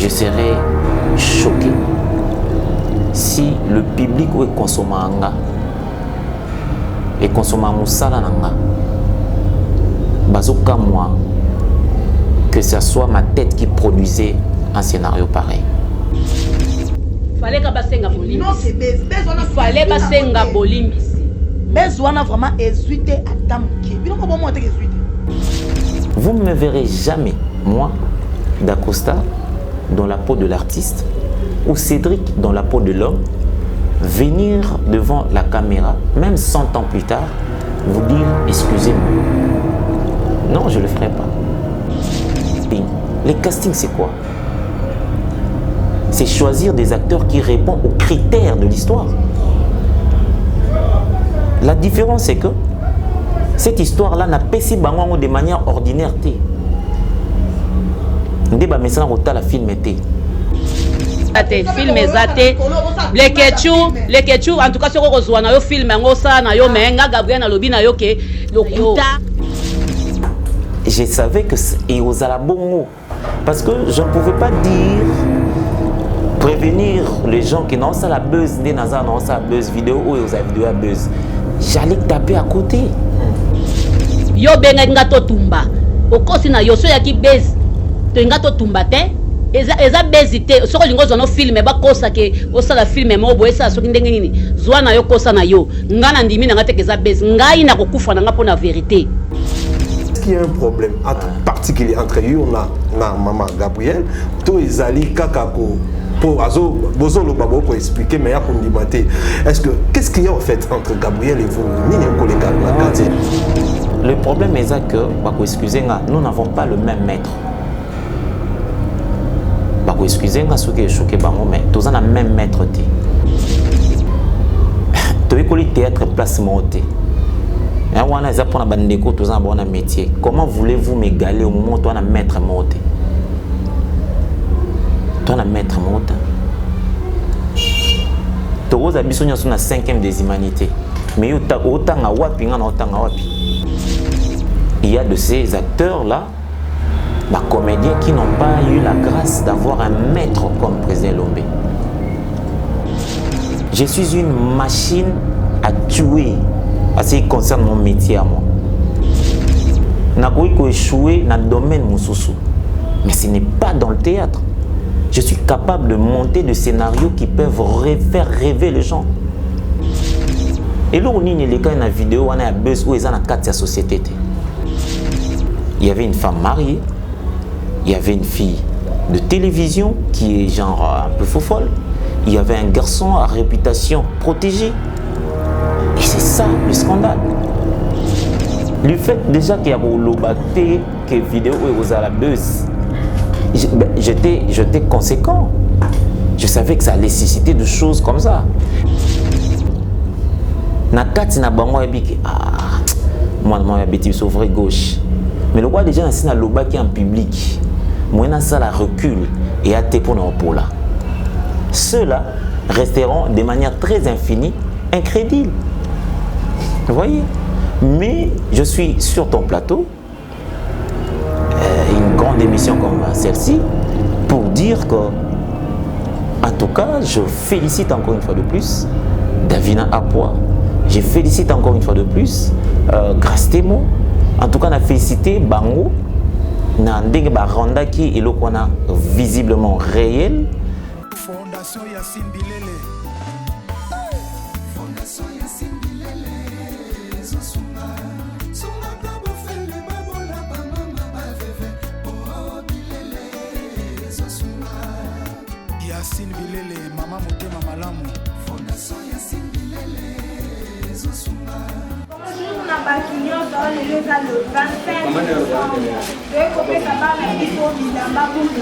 je serais choqué si le public est consommé et consommé moussala nanga bazoka moi que ce soit ma tête qui produisait un scénario pareil. Fallait que basenga bolimbi. Non, c'est Bez. Il fallait basenga bolimbi. Bez on a vraiment hésité à Tamké. Vous ne me verrez jamais, moi, d'Acosta, dans la peau de l'artiste, ou Cédric dans la peau de l'homme, venir devant la caméra, même 100 ans plus tard, vous dire excusez-moi. Non, je ne le ferai pas. Les castings, c'est quoi? C'est choisir des acteurs qui répondent aux critères de l'histoire. La différence, c'est que cette histoire-là n'a pas si bango de manière ordinaire. Ndeba mesana rota la film était. Ate film ezate les ketchu en tout cas ce ko na yo film ngo sa na yo menga Gabriel na lobi na yo ke lokuta. Je savais que et aux alabongo parce que je ne pouvais pas dire prévenir les gens qui n'ont ça la buzz des nazar non ça buzz vidéo ou aux vidéo à buzz. J'allais taper à côté. Yo benga ngato tumba okosi na yo so ya ki buzz to ngato tumba te eza bezité soko lingo zono film ba kosa ke osala film mo bo esa soki ndenge nini zwa na yo kosa na yo ngana ndimi na ngate ke za buzz ngai na kokufa na ngapo na vérité. Est-ce qu'il y a un problème particulier entre eux na maman Gabriel to ezali kakako pour Bozo le babo pour expliquer mais pour limiter. Qu'est-ce qu'il y a en fait entre Gabriel et vous ni un collègue à la Le problème est que excusez-moi, nous n'avons pas le même maître. Excusez-moi ce qui est choqué mais tous on a même maître té. Tu es collé théâtre place monté. On a za pour na bandeko tous on a bon métier. Comment voulez-vous m'égaler au moment où on a maître monté? Toi na maître monté. Tu os habitué sur la 5e des humanités. Mais autant à wapi ngana autant à wapi. Il y a de ces acteurs là, comédiens qui n'ont pas eu la grâce d'avoir un maître comme président Lombe. Je suis une machine à tuer en ce qui concerne mon métier à moi. Je peux échouer dans le domaine Moussoussou, mais ce n'est pas dans le théâtre. Je suis capable de monter des scénarios qui peuvent faire rêver les gens. Et là, on a une vidéo, on a un buzz où ils ont dans la société. Il y avait une femme mariée, il y avait une fille de télévision qui est genre un peu fofolle, il y avait un garçon à réputation protégée. Et c'est ça le scandale. Le fait déjà qu'il y a l'obacté, que vidéo est à la buzz, j'étais conséquent. Je savais que ça allait susciter des choses comme ça. Nakati na bango yabiki moi yabiti sauver gauche. Mais le roi déjà ainsi na loba qui en public. Moi ça la recule et a pour là. Ceux-là resteront de manière très infinie incrédules. Vous voyez? Mais je suis sur ton plateau, une grande émission comme celle-ci, pour dire que, en tout cas, je félicite encore une fois de plus Davina Apoa. Je félicite encore une fois de plus Grastemo. En tout cas, on a félicité Bango. Na ndenge ba randa ki elokona visiblement réel. Fondation Yassine Bilele. Fondation Yassine Bilele. Zosuma. Suma kabo fele babola ba mama ba veve. Oh Bilele. Zosuma. Yassine Bilele, mama motema malamu. Fondation Yassine Bilele. Zosuma. Bonjour, na bakignon dans le 25 décembre. Je comprends ça va la vie pour Bilamba pour le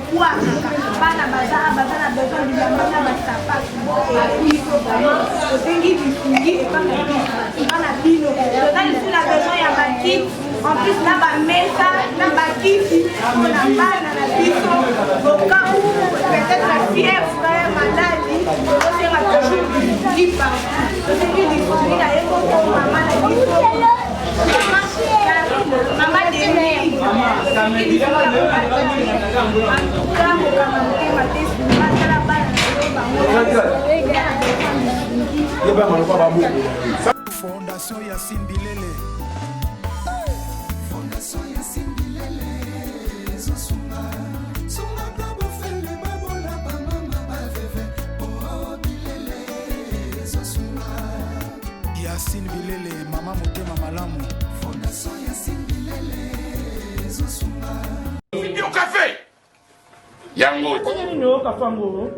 kokwaka bana baza na besoin bilamba na basapatu biso osengi lisungi epana bino toza lisu na besoin ya bakiti en plus na bamesa na bakiti mpona bana na biso bokabu peut-être fièvre maladi osenga toujours lisungi partout tosengi lisungi na ye moko mama na biso mama demi Fondation Yassine Bilele. Fondation Yassine Bilele. Zosuma. Suma kabo fele babola ba mama ba veve. Oh Bilele. Zosuma. Yassine Bilele, mama motema malamu. Fondation Yassine Bilele. Zosuma. Yo café. Yango. Yo café ngo.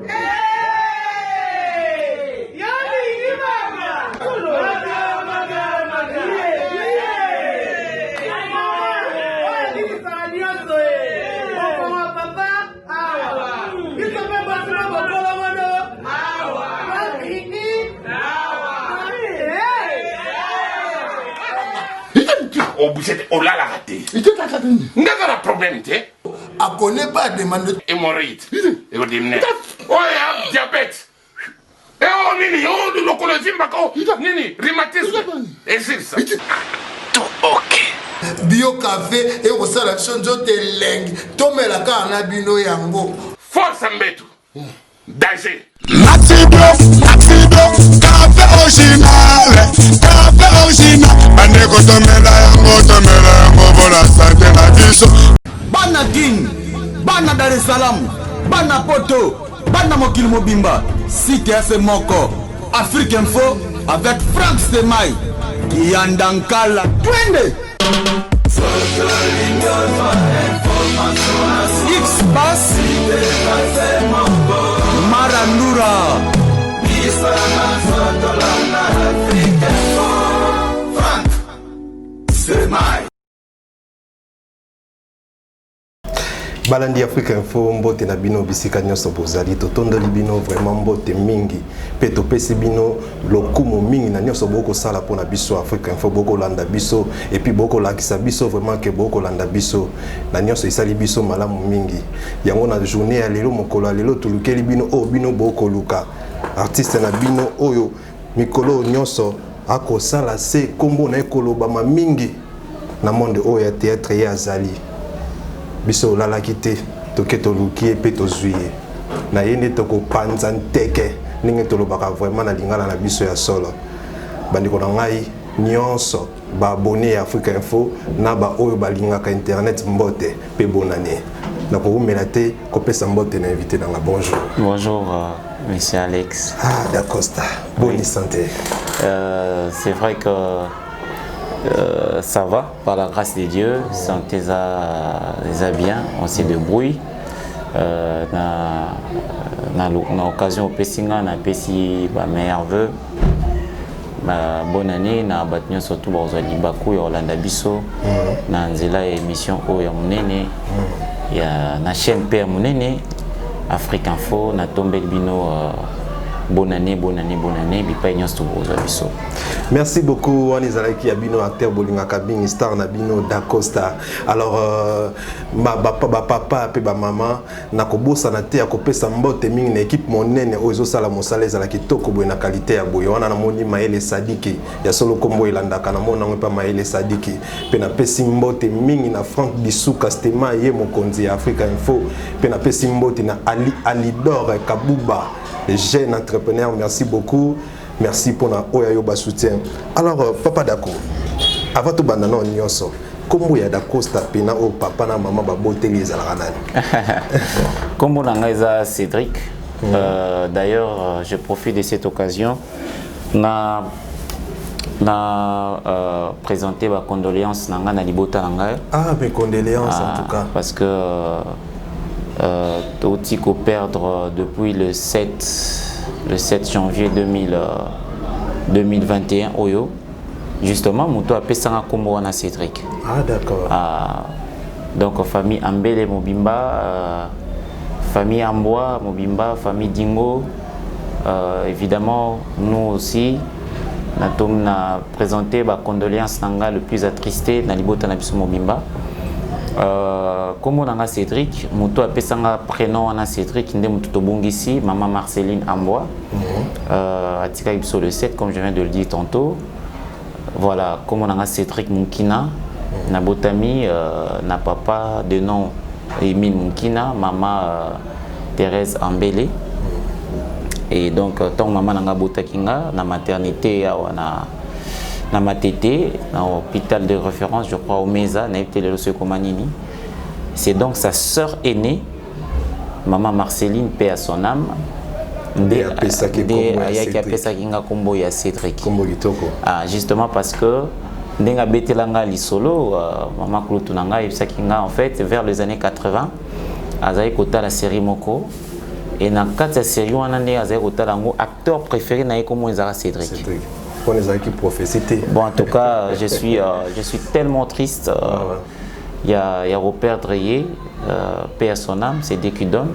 Oh, vous êtes au là la raté. Il te passe à tenir. N'a pas de problème, tu sais. A connaît pas demande. Hémorroïde. Et vous dites, oh, il y a diabète. Et oh, Nini, oh, de l'oncologie, Nini, rhumatisme. Et c'est ça. Tout ok. Bio café et au sala chonjo te leng. Tome la kana bino yango. Force Mbetu. Danger. Maxi Block, café original, Bandeko tomela yango pour la santé na biso. Bana King, Bana Dar es Salaam, Bana Poto, Bana Mokil Mobimba, CTF Moko, Afrique Info avec Frank Stemai, Yandankala, Twende. X-Bass, Marandura. Balandi Afrique Info mbote na bino bisika nyonso bozali totondoli bino vraiment mbote mingi pe topesi bino lokumu mingi na nyonso boko sala pona biso Afrique Info boko landa biso et puis boko lakisa biso vraiment ke boko landa biso na nyonso isali biso malamu mingi yango na journée ya lelo mokolo ya lelo tulukeli bino o bino boko luka artiste na bino oyo mikolo nyonso akosala se kombo na ekoloba mingi na monde oyo ya théâtre ya azali biso lala kite toke toluki pe tozuye na yende toko panza nteke ninge tolobaka vraiment na lingala na biso ya solo bandiko na ngai nyonso ba abonné ya Afrique Info na ba oyo balingaka internet mbote pe bonane na ko umela te ko pesa mbote na invité na nga bonjour. Bonjour monsieur Alex. Ah d'Acosta. Bonne santé. C'est vrai que ça va, par la grâce de Dieu, santé ça bien, on se débrouille. Na occasion au Pessinga, na Pessi, meilleur vœu. Bonne année, na battu surtout aux Libakou et Orlando Bisso, na nzela émission au Yamunene, il y a na chaîne Père Munene, Afrique Info, na tombé bino. Bonne année, merci beaucoup, Anizalaki Abino, acteur Bolinga Kabing, star Nabino d'Acosta. Alors, papa et maman, Nakobo Sanate, Akopé Sambo, Teming, équipe monnaie, Ozo Salamosale, Zalaki Toko, na qualité à Boyona, Namoni Maël Sadiki, Yasolo Kombo Ilanda, Kanamona, pas Maël Sadiki, Penape Simbo, Teming, na Franck Bissou, Castema, Yemo Konzi, Africa Info, Penape Simbo, na Ali Alidor, Kabouba. Jeune entrepreneur, merci beaucoup. Merci pour notre Oyayoba soutien. Alors, papa Dako, avant tout bandana nyonso, comment y a d'Acosta pena au papa na maman ba boté les alaranani. Comme on Cédric. D'ailleurs, je profite de cette occasion na présenter ma condoléance nanga na libota nanga. Ah, mes condoléances en tout cas. Parce que Toti qu'on perdre depuis le 7 janvier 2021 Oyo. Justement, Mouto a payé un combo à Cédric. Ah d'accord. Donc famille Ambele Mobimba, famille Amboa, Mobimba, famille Dingo. Évidemment, nous aussi, nous avons présenté ma condoléance le plus attristé dans l'Ibota Nabiso Mobimba. Comme on a Cédric, Mouto a fait un prénom à Cédric, ici, maman Marceline Amboa, à Tika Ibso le 7, comme je viens de le dire tantôt. Voilà, comme on a Cédric Moukina, Nabotami, na papa de nom Emile Moukina, maman Thérèse Ambélé. Et donc, tant maman n'a pas kinga, na maternité, na matete, na hôpital de référence, je crois, au Mesa, na Eptele Komanini. C'est donc sa sœur aînée, maman Marceline, paix à son âme, justement parce que Ndenga Betelanga Lisolo, maman Kloutunanga, en fait, vers les années 80, Azaï Kota la série Moko. Et dans la série, on a acteur préféré comme Cédric. Bon, en tout cas, je suis tellement triste. Il y a Robert Dreyer, paix à son âme, c'est Dieu qui donne,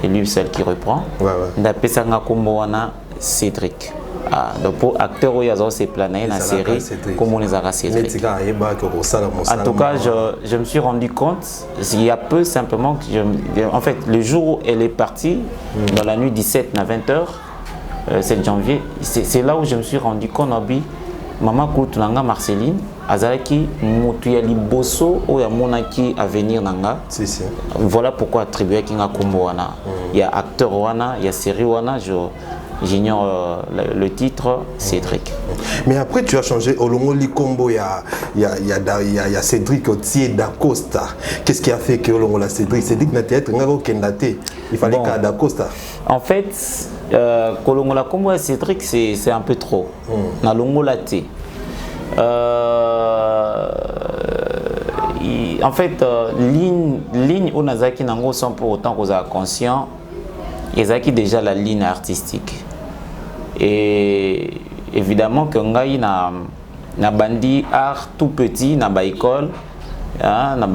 et lui celle qui reprend. Il a Cédric. Donc pour acteur, il y a ces planètes dans la série, comme on les a Cédric. En tout cas, je me suis rendu compte, il y a peu simplement, que en fait, le jour où elle est partie, dans la nuit 17 à 20h, 7 janvier, c'est là où je me suis rendu compte, maman Koutunanga Marceline, Azalaki, Moutouya Liboso, ou Yamonaki à venir Nanga. Voilà pourquoi attribuer Kinga Kombo Wana. Il y a acteur Wana, il y a série Wana, j'ignore le titre, Cédric. Mais après, tu as changé. Au Longoli Combo, il y a Cédric Otier d'Acosta. Qu'est-ce qui a fait que Olongola Cédric n'a pas été Kendate? Il fallait qu'à d'Acosta. En fait, Kolongola Combo et Cédric, c'est un peu trop. Na Longola T. En fait, ligne où Nazaki Nango sont pour autant qu'on a conscient, ils ont déjà la ligne artistique. Et évidemment que ngai na bandi art tout petit na ba école, na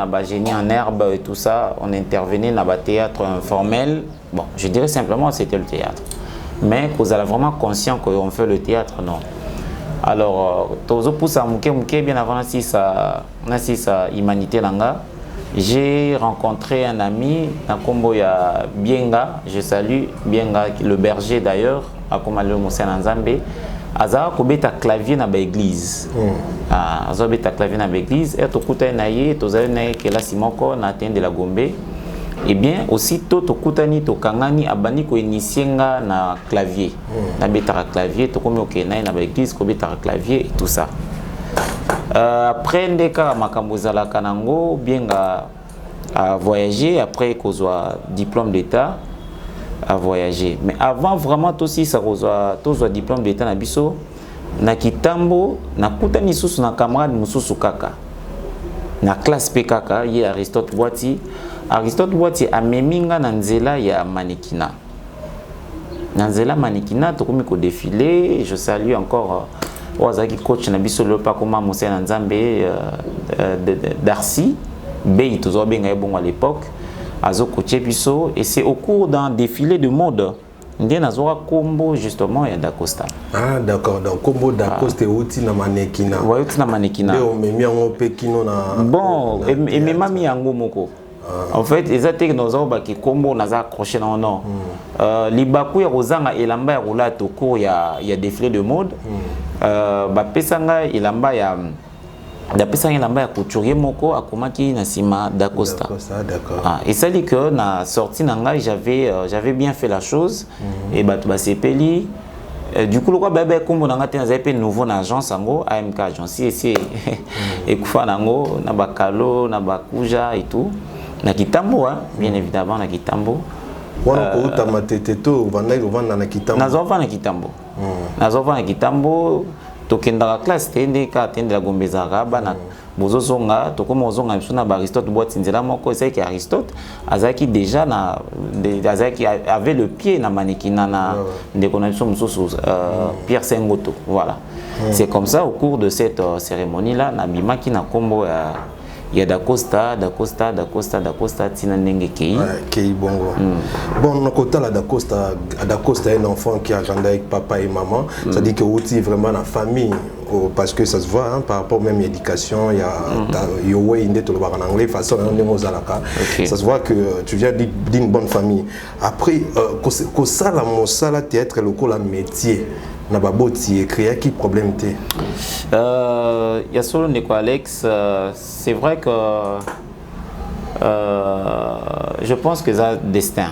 ba génie en herbe et tout ça, on intervenait na ba théâtre informel. Bon, je dirais simplement c'était le théâtre. Mais vous avez vraiment conscient qu'on fait le théâtre, non. Alors, tozo poussa muke bien avant sa humanité langa. J'ai rencontré un ami, Nakombo ya Bienga, je salue Bienga, le berger d'ailleurs, à Komalo Moussa Nzambe. Azara kobeta clavier na ba église. Azara beta clavier na ba église, et tokuta naye, tozali naye kela simoko na tende de la Gombe. Et bien aussi tokutani tokangani abani ko initienga na clavier. Na beta clavier, tokomi okena na ba église ko beta clavier et tout ça. Après ndeka makambozala kanango bien à voyager après qu'on soit diplôme d'état à voyager, mais avant vraiment aussi ça soit diplôme d'état na biso na kitambo na kutani susu na camarade mususu kaka na classe PKK yi Aristote Boiti a meminga na nzela ya manekina tokomi ko défiler. Je salue encore Ozaki coach na biso le pas comment Moussa Nzambe Darcy Bey toujours bien bon à l'époque azo coaché biso, et c'est au cours d'un défilé de mode ndé nazora combo justement ya d'Acosta. Ah d'accord, donc combo d'Acosta outi na manekina. Ouais, outi na manekina. Nde o memi yango pe kino na. Bon, et même mami yango moko. En fait, les attaques nos hommes qui combo naza accroché dans non. Libaku ya rozanga elamba ya roulate au cours ya défilé de mode. Ba pesanga elamba ya d'apesanga elamba ya couturier moko akomaki na sima d'Acosta. D'accord. Et ça dit que na sortie nanga j'avais bien fait la chose et ba sepeli. Du coup, le quoi bébé comme on a un nouveau agence ango AMK agence ici et kufa nango na bakalo na bakuja et tout na kitambo bien évidemment na kitambo wana ko tamateteto vanda na kitambo nazova na kitambo tokenda classe tende ka tende la gombeza raba na bozozonga tokoma ozonga msuna ba Aristote Boiti nzela moko c'est que Aristote azaki déjà azaki avait le pied na manekina na ndeko msusu Pierre Sengoto, voilà. C'est comme ça au cours de cette cérémonie là na bimaki na kombo il y a Dacosta, Tina Ndenge Kei. Kei Bongo. Bon, on a côté Dacosta est un enfant qui a grandi avec papa et maman. Ça dit que aussi vraiment la famille, parce que ça se voit hein, par rapport même à l'éducation, il y a en anglais, façon ça se voit que tu viens d'une bonne famille. Après, que ça la théâtre le la métier. Il y a problème. Il y a solo Neko Alex, c'est vrai que je pense que c'est un destin.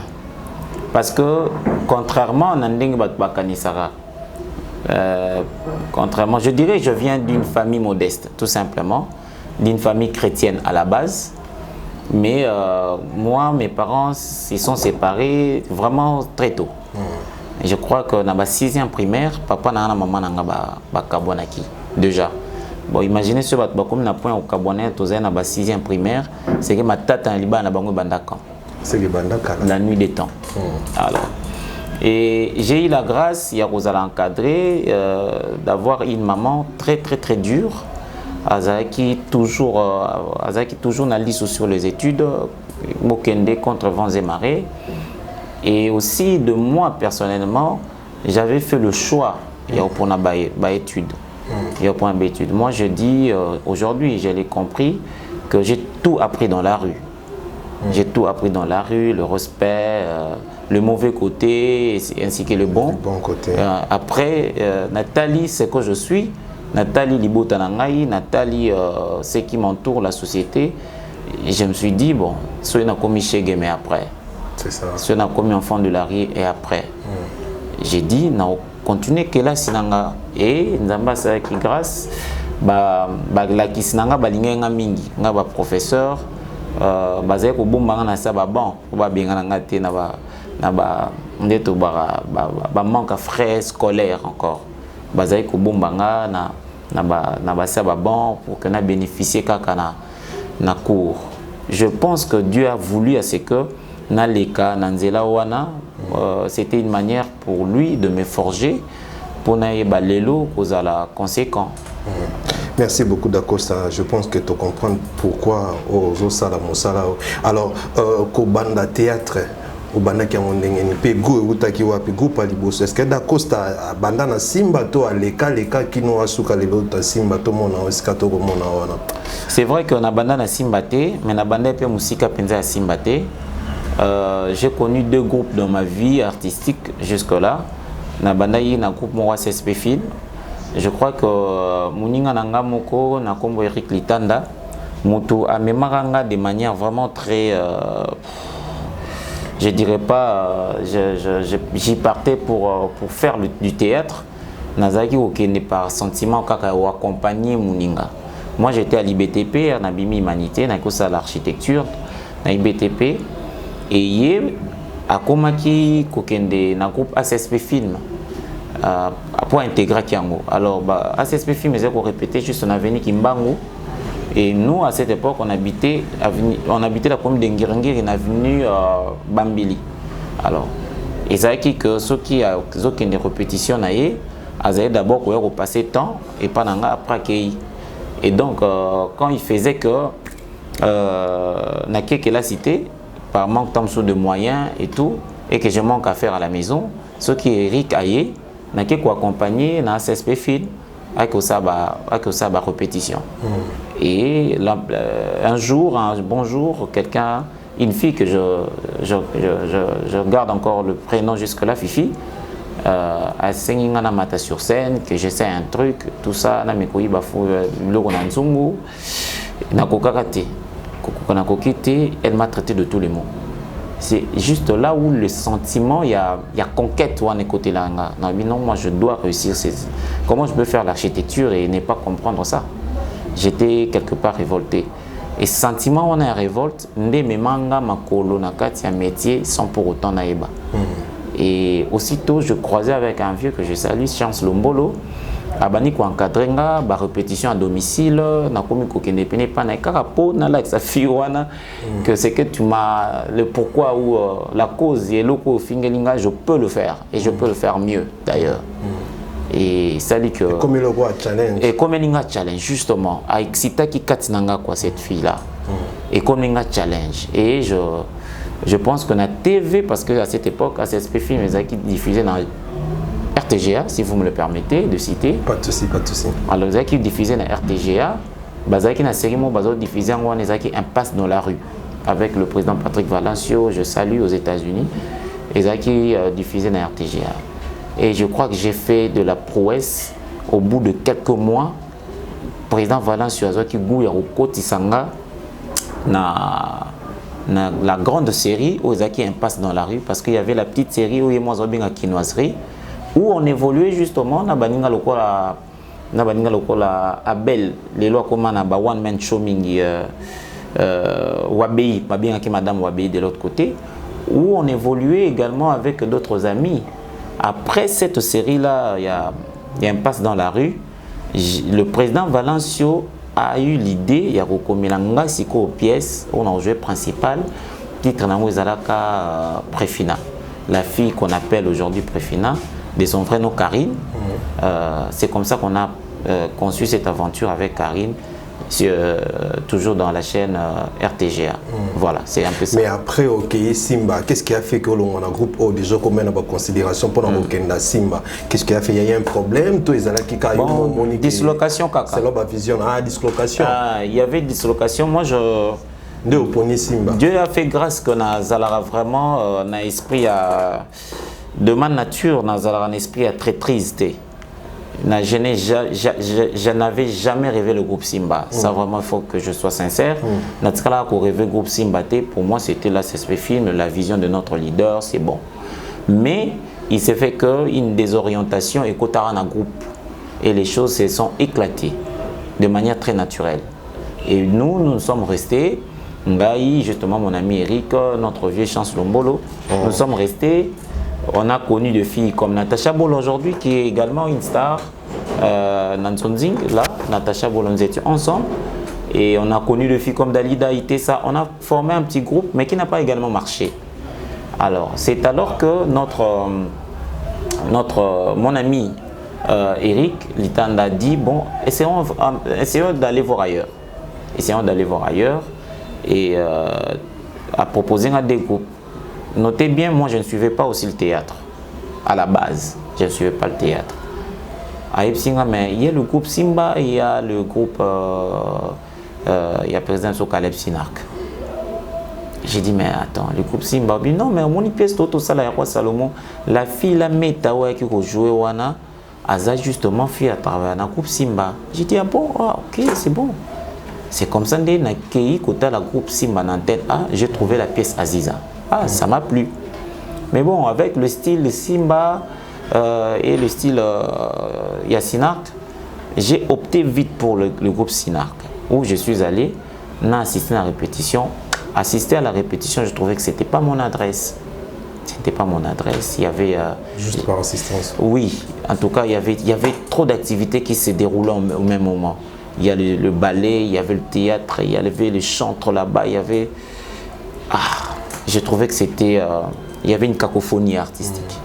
Parce que contrairement à Nandeng Batbakanisara, contrairement, je dirais que je viens d'une famille modeste, tout simplement, d'une famille chrétienne à la base. Mais moi, mes parents se sont séparés vraiment très tôt. Je crois que dans la 6e primaire, papa et maman ont kabonaki déjà. Bon, imaginez ce que comme na point au Cabonais, dans la 6e primaire, c'est que ma tante en Liban a bango bandaka. C'est le bandaka. La nuit des temps. Alors, et j'ai eu la grâce, il y a Rosala encadré, d'avoir une maman très dure, qui toujours n'a liste sur les études, Mokende contre vents et marées. Et aussi de moi personnellement, j'avais fait le choix pour ma étude. Moi je dis aujourd'hui, je l'ai compris que j'ai tout appris dans la rue. J'ai tout appris dans la rue, le respect, le mauvais côté ainsi que le bon côté. Après, Nathalie, c'est que je suis. Nathalie Libotanangaï, Nathalie, ce qui m'entoure, la société. Et je me suis dit, bon, soit on a commis chez Game après. C'est ça. Si on a commis enfant de la rue et après, j'ai dit, non, continuez que là, sinanga et nzamba sa qui grâce, la qui sinanga balinga mingi, nga ba professeur, bazé ko bomba na sa ba bon, ba benga nga te na ba ndeto ba manque à frais scolaires encore, bazé ko bomba nga na ba sa ba bon pour que na bénéficier kaka na cours. Je pense que Dieu a voulu à ce que Naleka, Nanzela Wana, c'était une manière pour lui de me forger pour naïba lelo kozala conséquent. Merci beaucoup Dacosta. Je pense que tu comprends pourquoi aux Sala Mosala. Alors, Kobanda théâtre, Obanda qui a mon dengue, Pego Utaki Wapi Groupe Aliboso. Est-ce que Dacosta Bandana Simba to Aleka qui nous a souka les autres Simba to mona Oskato mona wana. C'est vrai qu'on a bandana Simbate, mais on a bandé pe musika penza Simbate. J'ai connu 2 groupes dans ma vie artistique jusque-là. Na bandayi na groupe Mora CSP Film. Je crois que Muninga Nanga Moko na kombo Eric Litanda Mutu amemaranga de manière vraiment très je dirais pas j'y partais pour faire du théâtre. Nazaki okende par sentiment kaka ou accompagner Muninga. Moi j'étais à l'IBTP, à Nabimi Humanité, na kosa l'architecture, na IBTP. Et hier, à Komaki, Kokende, dans le groupe ACSP Film, pour intégrer Kiango. Alors, ACSP Film, ils ont répété juste en avenue Kimbango. Et nous, à cette époque, on habitait la commune d'Engirengir, une avenue Bambili. Alors, ils ont dit que ceux qui ont des répétitions, ils avaient d'abord repasser temps et pas après. Et donc, quand ils faisaient que Nakeke la cité, par manque de moyens et tout, et que je manque à faire à la maison, ce qui est Eric Aye, n'a qu'à accompagner dans CSP Film avec ça répétition. Et là, un jour, un bonjour, quelqu'un, une fille que je garde encore le prénom jusque-là, Fifi, a saigné na mata sur scène, que j'essaie un truc, tout ça, na mekoyi bafu logo na nzungu, na kokakate. Elle m'a traité de tous les mots. C'est juste là où le sentiment, il y a conquête ou à côté là. Non, moi je dois réussir. Comment je peux faire l'architecture et ne pas comprendre ça? J'étais quelque part révolté. Et ce sentiment, on a une révolte, mes mangas, ma colo, un métier sans pour autant naïba. Et aussitôt, je croisais avec un vieux que je salue, Chance Lombolo. Abani ko encadrenga ba répétition à domicile na komi ko kende pene pa na karapo na la sa fiwana que c'est que tu m'as le pourquoi ou la cause et loko fingelinga je peux le faire et je peux le faire mieux d'ailleurs. Et ça dit que comme le challenge et comme linga challenge justement a excita ki katinanga quoi cette fille là Et comme un challenge. Et je pense que la TV, parce qu'à cette époque, ACSP Film, ils ont diffusé dans RTGA, si vous me le permettez de citer. Pas de souci, pas de souci. Alors, ils ont diffusé dans RTGA, ils ont série, ils ont diffusé en Impasse dans la rue, avec le président Patrick Valencio, je salue, aux États-Unis. Ils ont diffusé dans RTGA. Et je crois que j'ai fait de la prouesse au bout de quelques mois. Le président Valencio a dit qu'il na la grande série où Zaki Impasse dans la rue, parce qu'il y avait la petite série où il y a une quinoiserie où on évoluait justement na baninga lokola Abel les lois comme na ba one man show mingi Wabei babinga ki madame Wabei de l'autre côté, où on évoluait également avec d'autres amis. Après cette série là, il y a Impasse dans la rue, le président Valencio a eu l'idée, il y a Rokomilanga Siko aux pièces, on a joué principal, titre Namouizalaka Préfina, la fille qu'on appelle aujourd'hui Préfina, de son vrai nom Karine. C'est comme ça qu'on a conçu cette aventure avec Karine, toujours dans la chaîne RTGA. Voilà, c'est un peu ça. Mais après, ok, Simba, qu'est-ce qui a fait que l'on a un groupe déjà qu'on met en considération pour la Simba? Qu'est-ce qui a fait? Il y a un problème? Bon, dislocation, Kaka. C'est la vision. Ah, dislocation. Il y avait dislocation. Moi, Dieu a fait grâce que Nazalara vraiment un esprit de ma nature, Nazalara un esprit très triste. Je n'avais jamais rêvé le groupe Simba. Ça vraiment, il faut que je sois sincère. Natskala pour rêver le groupe Simba, pour moi c'était la CSP Film, la vision de notre leader, c'est bon. Mais il s'est fait qu'une désorientation et qu'au un groupe. Et les choses se sont éclatées de manière très naturelle. Et nous sommes restés, Ngaï, justement mon ami Eric, notre vieux Chance Lombolo, nous sommes restés. On a connu des filles comme Natacha Bol aujourd'hui, qui est également une star. Nansonzing, là, Natacha Bol, nous étions ensemble. Et on a connu des filles comme Dalida, Itessa. On a formé un petit groupe, mais qui n'a pas également marché. Alors, c'est alors que mon ami Eric Litanda a dit, bon, essayons d'aller voir ailleurs. Essayons d'aller voir ailleurs. Et a proposé à des groupes. Notez bien, moi je ne suivais pas aussi le théâtre. À la base, je ne suivais pas le théâtre. À Epsinga, mais il y a le groupe Simba, il y a le groupe, il y a président Sokaleb Sinark. J'ai dit, mais attends, le groupe Simba, non, mais mon pièce Toto Salayakwa Salomon, la fille, la métawa qui a joué Wana, a justement fait à travers le groupe Simba. J'ai dit, ah bon, ok, c'est bon. C'est comme ça que j'ai accueilli côté la groupe Simba dans tête A, j'ai trouvé la pièce Aziza. Ah, ça m'a plu. Mais bon, avec le style Simba et le style Yasinark, j'ai opté vite pour le groupe Sinark, où je suis allé, on a assisté à la répétition. Assister à la répétition, je trouvais que ce n'était pas mon adresse. C'était pas mon adresse. Il y avait... juste par assistance. Oui, en tout cas, il y avait trop d'activités qui se déroulaient au même moment. Il y a le ballet, il y avait le théâtre, il y avait le chantre là-bas, il y avait... je trouvais que c'était... il y avait une cacophonie artistique.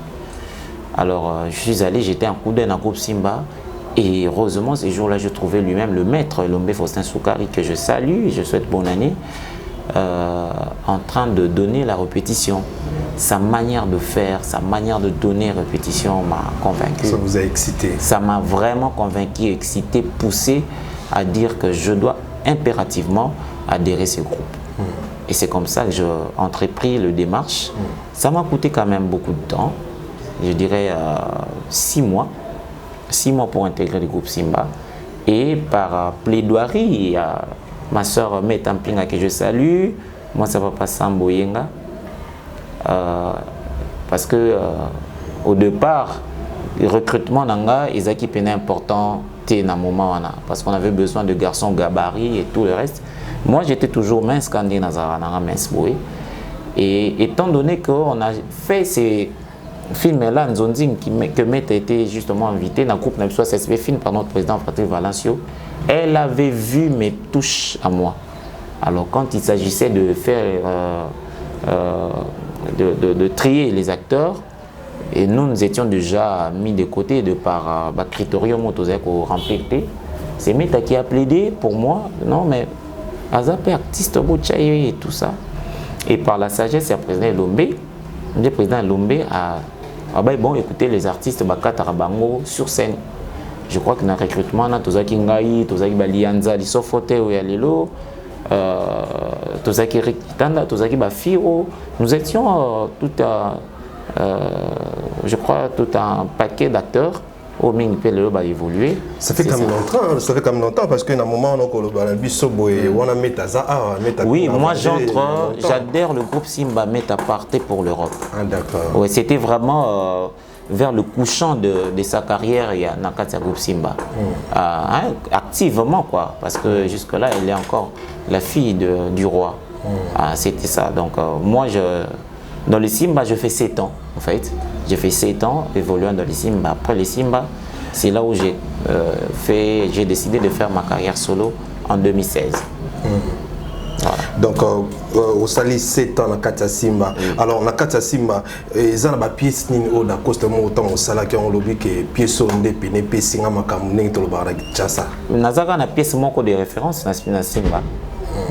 Alors, je suis allé, j'étais en coup d'un groupe Simba. Et heureusement, ce jour-là, je trouvais lui-même le maître, Lombe Faustin Soukari, que je salue et je souhaite bonne année, en train de donner la répétition. Sa manière de faire, sa manière de donner répétition m'a convaincu. Ça vous a excité? Ça m'a vraiment convaincu, excité, poussé à dire que je dois impérativement adhérer à ce groupe. Et c'est comme ça que j'ai entrepris le démarche. Ça m'a coûté quand même beaucoup de temps, je dirais 6 mois. 6 mois pour intégrer le groupe Simba. Et par plaidoirie, ma soeur Metampinga que je salue, moi ça va pas Sambo Yenga. Parce que au départ, le recrutement d'Anga, ils ont été important dans moment parce qu'on avait besoin de garçons gabarits et tout le reste. Moi j'étais toujours mince quand on a mince. Et étant donné qu'on a fait ces films-là, Nzonzing, que Met a été justement invité dans le groupe Napswa CSP Film par notre président Patrick Valencio, elle avait vu mes touches à moi. Alors quand il s'agissait de faire, de trier les acteurs, et nous étions déjà mis de côté de par le critérium qu'on remplit. C'est Meta qui a plaidé pour moi. Non, mais Azapé artiste Bochaye et tout ça. Et par la sagesse, il y a le président Lombe. Le président Lombe a bon, écouter les artistes Bakatarabango sur scène. Je crois que dans le recrutement, on a Tozaki Ngaï, Tozaki Balianza, Lissofote, Oyalelo, Tozaki Rikitanda, Tozaki Bafiro. Nous étions je crois, tout un paquet d'acteurs. Au Ming Pelelo va évoluer. Ça fait comme longtemps, ça fait comme longtemps parce qu'à un moment on a Metaza. Oui, moi j'entre, j'adhère le groupe Simba Meta Parté pour l'Europe. Ah d'accord. Ouais, c'était vraiment vers le couchant de sa carrière, il y a Nakatia groupe Simba. Activement quoi, parce que jusque-là elle est encore la fille du roi. C'était ça. Donc moi dans le Simba je fais 7 ans en fait. J'ai fait 7 ans évoluant dans les Simba. Après les Simba, c'est là où j'ai décidé de faire ma carrière solo en 2016. Voilà. Donc, au Sali 7 ans dans Katia Simba. Alors, dans Katia Simba, ils ont des pièces qui sont dans le autant au Sala qui ont lobby que pièces sont des pièces qui sont dans le Chassa. Nazaka na pièce de référence dans Simba.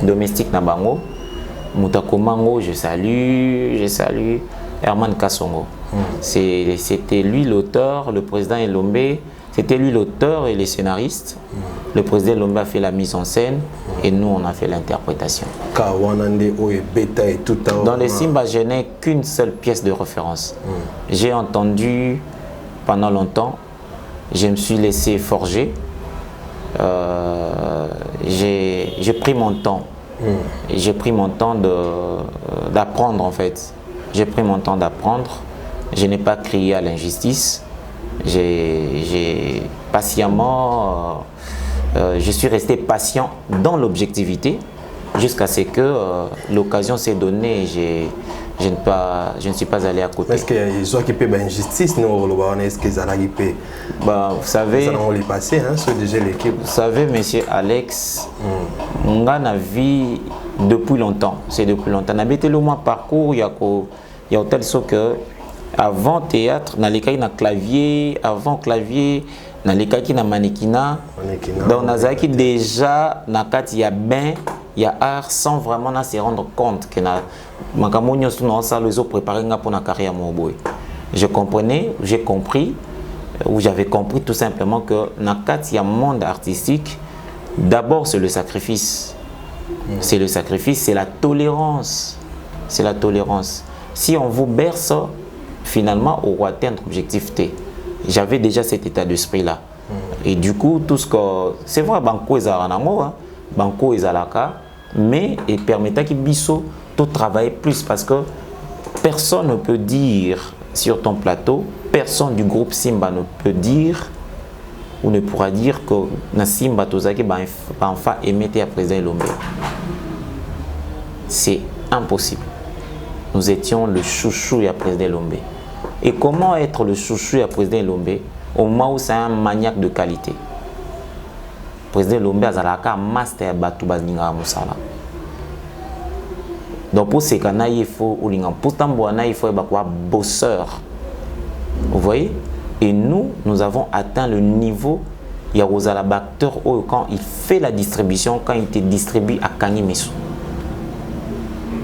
Domestique Nabango. Moutakomango, je salue. Herman Kassongo. C'était lui l'auteur, le président Elombe, c'était lui l'auteur et les scénaristes. Le président Elombe a fait la mise en scène et nous on a fait l'interprétation. Dans les Simba, je n'ai qu'une seule pièce de référence. J'ai entendu pendant longtemps, je me suis laissé forger, j'ai pris mon temps. J'ai pris mon temps d'apprendre en fait. J'ai pris mon temps d'apprendre. Je n'ai pas crié à l'injustice. J'ai patiemment, je suis resté patient dans l'objectivité jusqu'à ce que l'occasion s'est donnée et je ne suis pas allé à côté. Est-ce qu'il y a des gens qui paient l'injustice? Est-ce qu'ils ont vous savez, vous savez, monsieur Alex, on a une vie depuis longtemps. C'est depuis longtemps. On a été le moins parcours, il y a tel sorte que avant théâtre, on a un clavier, avant clavier, on a un mannequin. Donc on a déjà il y a bain, il y a art sans vraiment se rendre compte que préparé pour la carrière. Je comprenais, j'ai compris, ou j'avais compris tout simplement que dans il y a un monde artistique. D'abord c'est le sacrifice. C'est le sacrifice, c'est la tolérance. C'est la tolérance. Si on vous berce, finalement, on va atteindre l'objectif T. J'avais déjà cet état d'esprit-là. Et du coup, tout ce que... C'est vrai, Banco est à Banco est à la cas, mais il permettait qu'il bisso tout travailler plus parce que personne ne peut dire sur ton plateau, personne du groupe Simba ne peut dire ou ne pourra dire que dans Simba Tozaki va enfin émettre à président Elombe. C'est impossible. Nous étions le chouchou à président Elombe. Et comment être le chouchou à président Elombe au moment où c'est un maniaque de qualité? Président Elombe a un master Batou Bazinga Moussala. Donc pour ces cas-là, il faut être bosseur. Vous voyez? Et nous avons atteint le niveau. Il y a Rosala Bacteur quand il fait la distribution, quand il te distribue à Kanyimesu.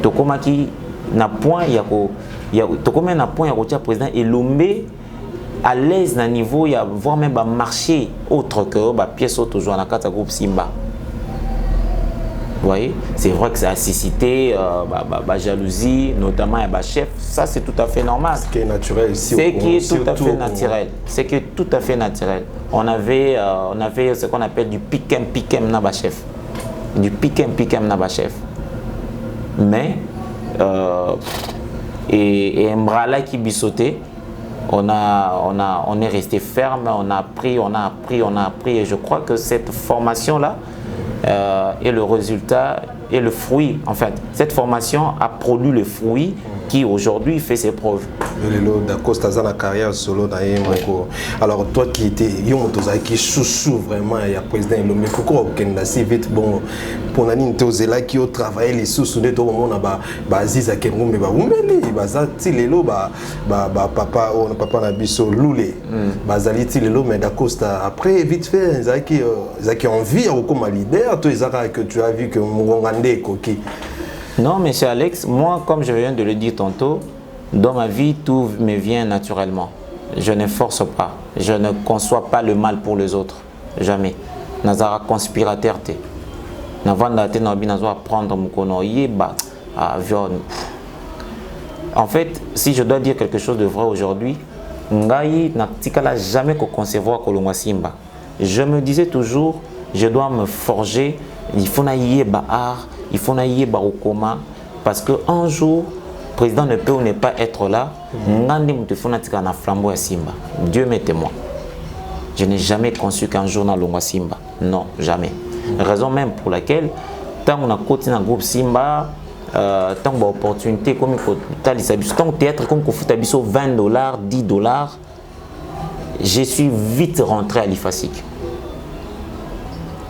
Tokomaki na point, il y a Tokomaki na point, il y a président Elombe à l'aise dans niveau, il y a voire même un marché autre que la pièce toujours dans le groupe Simba. Vous voyez, c'est vrai que ça a suscité jalousie, notamment un chef. Ça, c'est tout à fait normal. Ce qui est naturel ici. C'est qui est tout à fait naturel. C'est qui est tout à fait naturel. On avait ce qu'on appelle du piquem naba chef. Du piquem naba chef. Mais, et Mbrala qui bissotait, on est resté ferme, on a appris. Et je crois que cette formation-là, et le résultat et le fruit, en fait, cette formation a produit le fruit qui aujourd'hui fait ses preuves. Lelo d'Acosta dans la carrière solo d'ailleurs. Alors toi qui étais qui chouchou vraiment il y a président Lomé pourquoi aucun si vite bon pour nani tozela qui au travail les sous de tout le monde ba Aziz Akengumbe ba umeli ba za ti lelo ba papa on papa na biso Loulé ba zali ti lelo mais d'Acosta après vite fait zaki envie comme leader toi Isaac que tu as vu que Mongande Koki. Non, monsieur Alex, moi, comme je viens de le dire tantôt, dans ma vie, tout me vient naturellement. Je ne force pas. Je ne conçois pas le mal pour les autres. Jamais. Nazara conspirateur. En fait, si je dois dire quelque chose de vrai aujourd'hui, Ngai n'a jamais concevoir Kolongwa Simba. Je me disais toujours, je dois me forger, il faut naïe art. Il faut naïe barokoma parce que un jour le président ne peut ou ne pas être là. Dieu m'est témoin. Je n'ai jamais conçu qu'un jour dans Longwa Simba. Non, jamais. Raison même pour laquelle tant on a continué dans le groupe Simba, tant qu'on a opportunité comme tant théâtre comme qu'on fait $20, $10, je suis vite rentré à l'IFASIC.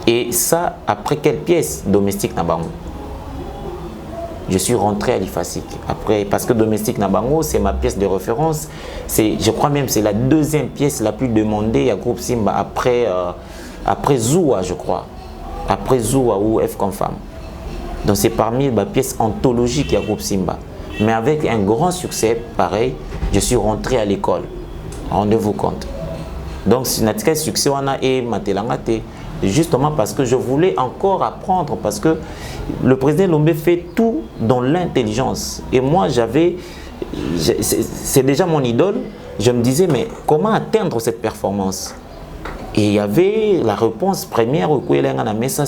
Et ça, après quelle pièce domestique Nabango? Je suis rentré à l'IFASIC. Après, parce que domestique Nabango, c'est ma pièce de référence. Je crois même que c'est la deuxième pièce la plus demandée à Groupe Simba après Zoua, je crois. Après Zoua ou F comme femme. Donc c'est parmi les pièces anthologiques à Groupe Simba. Mais avec un grand succès, pareil, je suis rentré à l'école. Rendez-vous compte. Donc si notre succès, on a et Matelangate. Justement parce que je voulais encore apprendre, parce que le président Lomé fait tout dans l'intelligence. Et moi, c'est déjà mon idole, je me disais, mais comment atteindre cette performance? Et il y avait la réponse première, mais ça,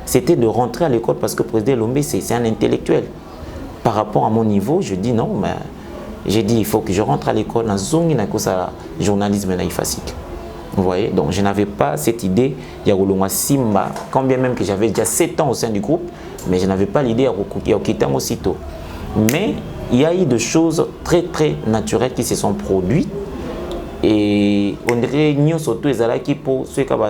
c'était de rentrer à l'école, parce que le président Lomé, c'est un intellectuel. Par rapport à mon niveau, je dis non, mais j'ai dit, il faut que je rentre à l'école, dans le journalisme naïfasique. Vous voyez, donc je n'avais pas cette idée, il y a Simba, quand bien même que j'avais déjà 7 ans au sein du groupe, mais je n'avais pas l'idée de quitter aussitôt. Mais il y a eu des choses très très naturelles qui se sont produites et on dirait que surtout les pour ceux qui ont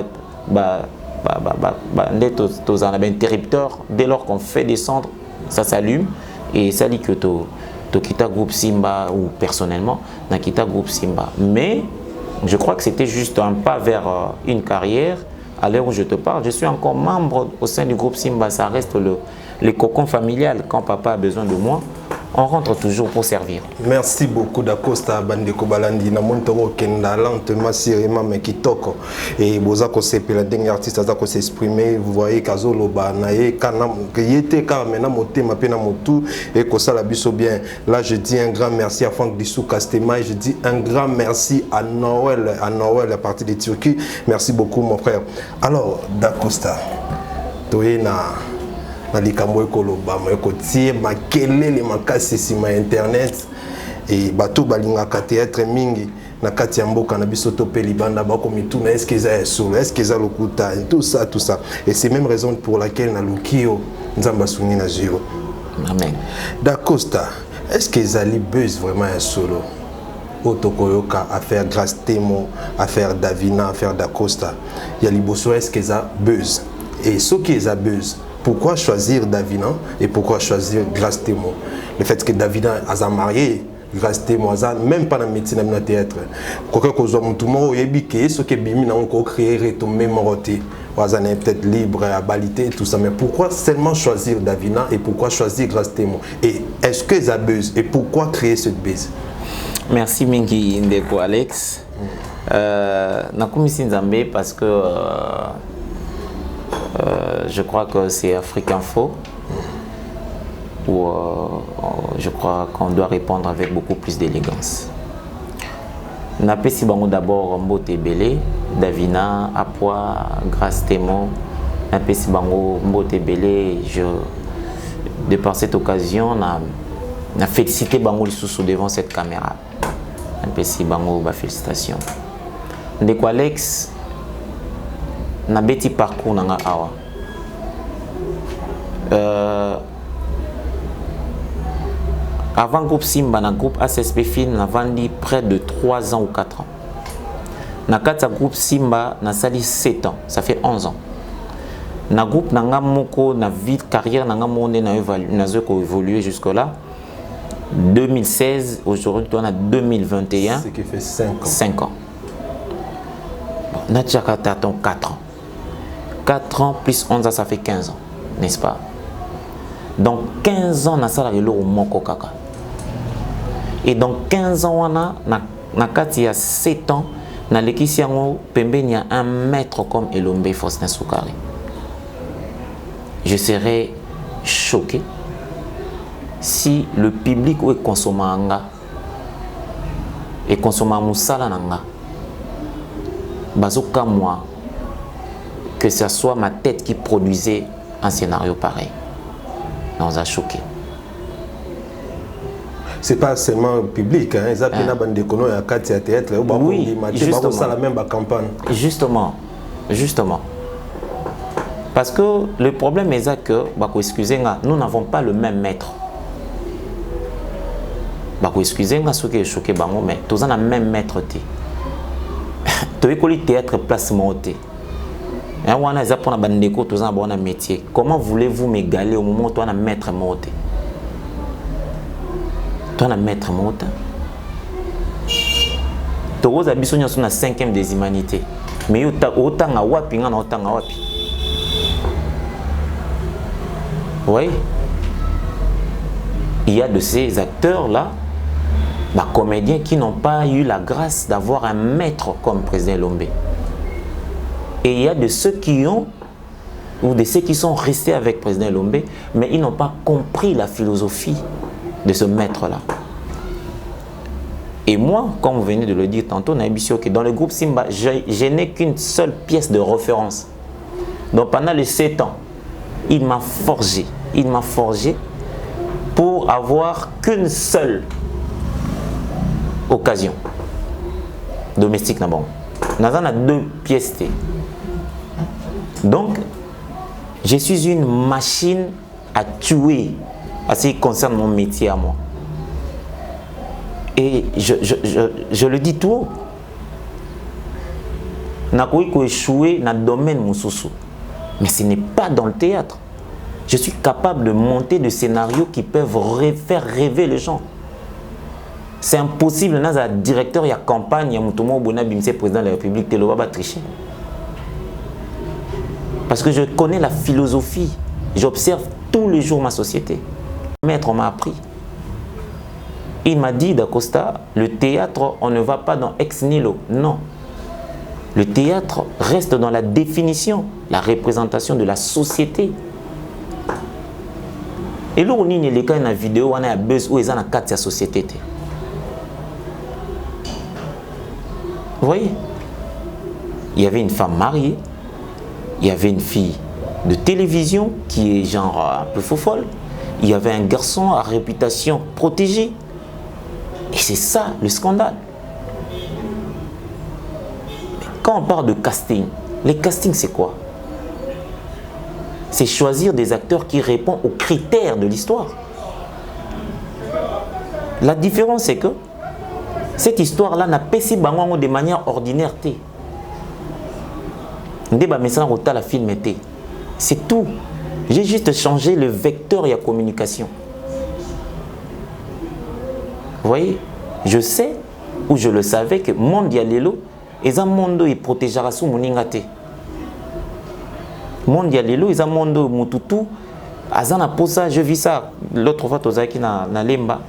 un interrupteur, dès lors qu'on fait descendre, ça s'allume et ça dit que tu quittes groupe Simba ou personnellement, tu quittes groupe Simba. Mais je crois que c'était juste un pas vers une carrière. À l'heure où je te parle, je suis encore membre au sein du groupe Simba. Ça reste le cocon familial. Quand papa a besoin de moi, on rentre toujours pour servir. Merci beaucoup d'Acosta Bandeko Balandi. Na montoro kenda lentement sirima mais kitoko. Et bozako sepe la dernière artiste azako s'exprimer. Vous voyez Kazolo Banaye kana yete ka mena motema pe na motu et ko sala biso bien. Là je dis un grand merci à Franck Dissou Castema et je dis un grand merci à Noël la partie de Turquie. Merci beaucoup mon frère. Alors d'Acosta toyena na likambo ekoloba ekotie makelele makasi sima internet et bato balingaka théâtre mingi na kati ya mboka na biso to pe libanda bako mituna est-ce que ça solo est-ce que ça lokuta tout ça et c'est même raison pour laquelle na lukio nzamba sungi na zero. Amen. d'Acosta est-ce que Zali buzz vraiment un solo Otokoyoka affaire Grâce Témo affaire Davina affaire d'Acosta ya liboso est-ce que ça buzz et ce qui est ça buzz. Pourquoi choisir Davina et pourquoi choisir Grâce Témo? Le fait que Davina a marié, Grâce Témo, même pas dans le métier de théâtre. Quand on tout le monde est ce que Bimi a encore créé, retombé, moroté. On est peut-être libre, à balité et tout ça. Mais pourquoi seulement choisir Davina et pourquoi choisir Grâce Témo? Et est-ce que ça buzz? Et pourquoi créer cette buzz? Merci Mingi Ndeko Alex. Nakumisi Nzambe parce que je crois que c'est Afrique Info où je crois qu'on doit répondre avec beaucoup plus d'élégance. Napesi bango d'abord Mbote Belé, Davina, Apua, Grâce Témo. Napesi bango Mbote Belé, de par cette occasion, na félicité bango lisusu devant cette caméra. Napesi bango félicitations. Ndeko Alex, na beti parcours nanga awa Avant le groupe Simba, le groupe ACSP Film a vendu près de 3 ans ou 4 ans. Dans le groupe Simba, on a sali 7 ans, ça fait 11 ans. Dans le groupe Nanga Moko, na vie de carrière, Nanga Monde n'a évolué jusque-là. 2016, aujourd'hui, on a 2021. Ce qui fait 5 ans. 5 ans. On a déjà 4 ans. 4 ans plus 11 ans, ça fait 15 ans, n'est-ce pas? Donc 15 ans, on a salarié au Moko Kaka. Et donc 15 ans, on a, il y a 7 ans, dans l'équipe, il y a un maître comme Elombe Faustin Soukari. Je serais choqué si le public est consommant et consommant Moussala Nanga. Bazoka moi, que ce soit ma tête qui produisait un scénario pareil. On nous a choqué. C'est pas seulement public, hein. Ils appellent la bande de Kono et à Katia Théâtre. Oui, justement. La même campagne. Justement. Parce que le problème est que, excusez-moi, nous n'avons pas le même maître. Excusez-moi, ce qui est choqué, mais tous on a le même maître. Tu es le théâtre placement. Comment voulez-vous m'égaler au moment où tu as un maître monté? Tu as un maître monté. Tu as un sur la 5e des humanités. Mais tu as autant à wapi, autant à wapi. Oui. Il y a de ces acteurs-là, comédiens qui n'ont pas eu la grâce d'avoir un maître comme président Lombe. Et il y a de ceux qui ont, ou de ceux qui sont restés avec président Lombe, mais ils n'ont pas compris la philosophie de ce maître-là. Et moi, comme vous venez de le dire tantôt, dans le groupe Simba, je n'ai qu'une seule pièce de référence. Donc pendant les 7 ans, il m'a forgé. Il m'a forgé pour avoir qu'une seule occasion domestique. Nous avons 2 pièces. Donc, je suis une machine à tuer à ce qui concerne mon métier à moi. Et je le dis tout haut. Je suis échoué dans le domaine Moussoussou. Mais ce n'est pas dans le théâtre. Je suis capable de monter des scénarios qui peuvent faire rêver les gens. C'est impossible. Dans un directeur, il y a campagne, il y a Moutomo Bona Bimse, président de la République, il va tricher. Parce que je connais la philosophie. J'observe tous les jours ma société. Le maître m'a appris. Il m'a dit, d'Acosta, le théâtre, on ne va pas dans ex nihilo. Non. Le théâtre reste dans la définition, la représentation de la société. Et là, on a une vidéo, on a un buzz où ils ont 4 sociétés. Vous voyez? Il y avait une femme mariée, il y avait une fille de télévision qui est genre un peu fofolle, il y avait un garçon à réputation protégée. Et c'est ça le scandale. Mais quand on parle de casting, les castings c'est quoi? C'est choisir des acteurs qui répondent aux critères de l'histoire. La différence c'est que cette histoire-là n'a pas si bango de manière ordinaire. C'est tout. J'ai juste changé le vecteur et la communication. Vous voyez, je sais ou je le savais que Mondialelo est un monde qui protégera sous Moningate. Mondialelo est un monde Mututu. Azana posa, je vis ça l'autre fois tozaki na Lemba.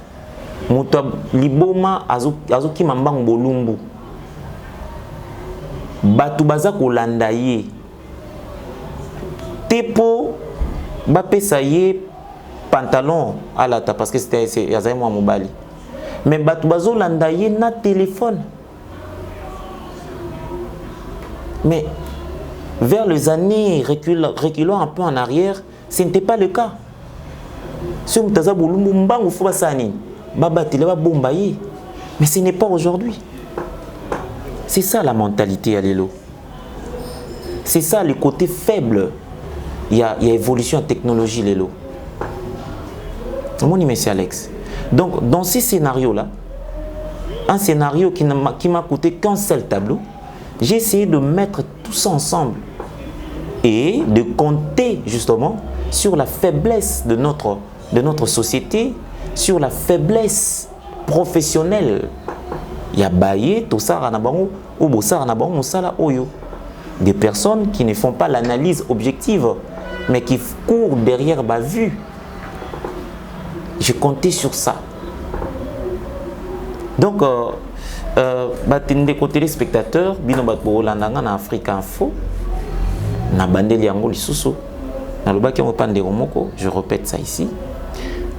Muta liboma azuki mambang bolumbu. Batu baza kolanda ye. Tepo bapesa ye pantalon à la ta parce que c'était yazaye moi mobali. Mais batu bazo landa ye na téléphone. Mais vers les années reculant un peu en arrière, ce n'était pas le cas. Si on taza bolumbu mbangu faut basani. Mais ce n'est pas aujourd'hui. C'est ça la mentalité à l'élo. C'est ça le côté faible. Il y a évolution en technologie l'élo. Mon monsieur Alex. Donc, dans ces scénarios-là, un scénario qui m'a coûté qu'un seul tableau, j'ai essayé de mettre tout ça ensemble et de compter justement sur la faiblesse de notre société, sur la faiblesse professionnelle. Il y a baillé, tout ça, ou oyo. Des personnes qui ne font pas l'analyse objective, mais qui courent derrière ma vue. Je comptais sur ça. Donc, des téléspectateurs, bino batbo landanga na Afrique Info, na bandeli yango lisusu, na lobaki on pande romoko, je répète ça ici.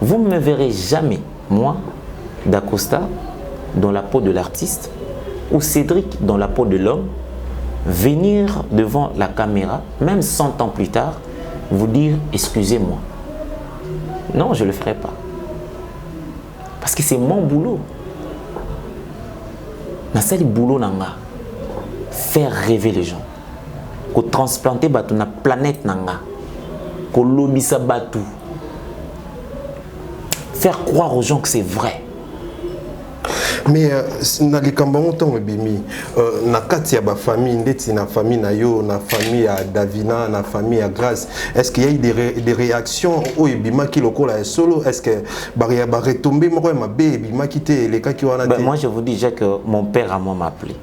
Vous ne me verrez jamais, moi, Dacosta, dans la peau de l'artiste, ou Cédric dans la peau de l'homme, venir devant la caméra, même 100 ans plus tard, vous dire excusez-moi. Non, je ne le ferai pas. Parce que c'est mon boulot. C'est le boulot nanga. Faire rêver les gens. Ko transplanter batu na planète nanga. Ko lobisa batu. Faire croire aux gens que c'est vrai. Mais na likambango tongo bimi na kati ya ba famille ndeti na famille na yo na famille ya Davina na famille ya Grâce, est-ce qu'il y a eu des réactions au bima ki lokola solo, est-ce que ba retomber moko ma be bima ki te les cas qui wana te? Moi je vous dis déjà que mon père à moi m'a appelé.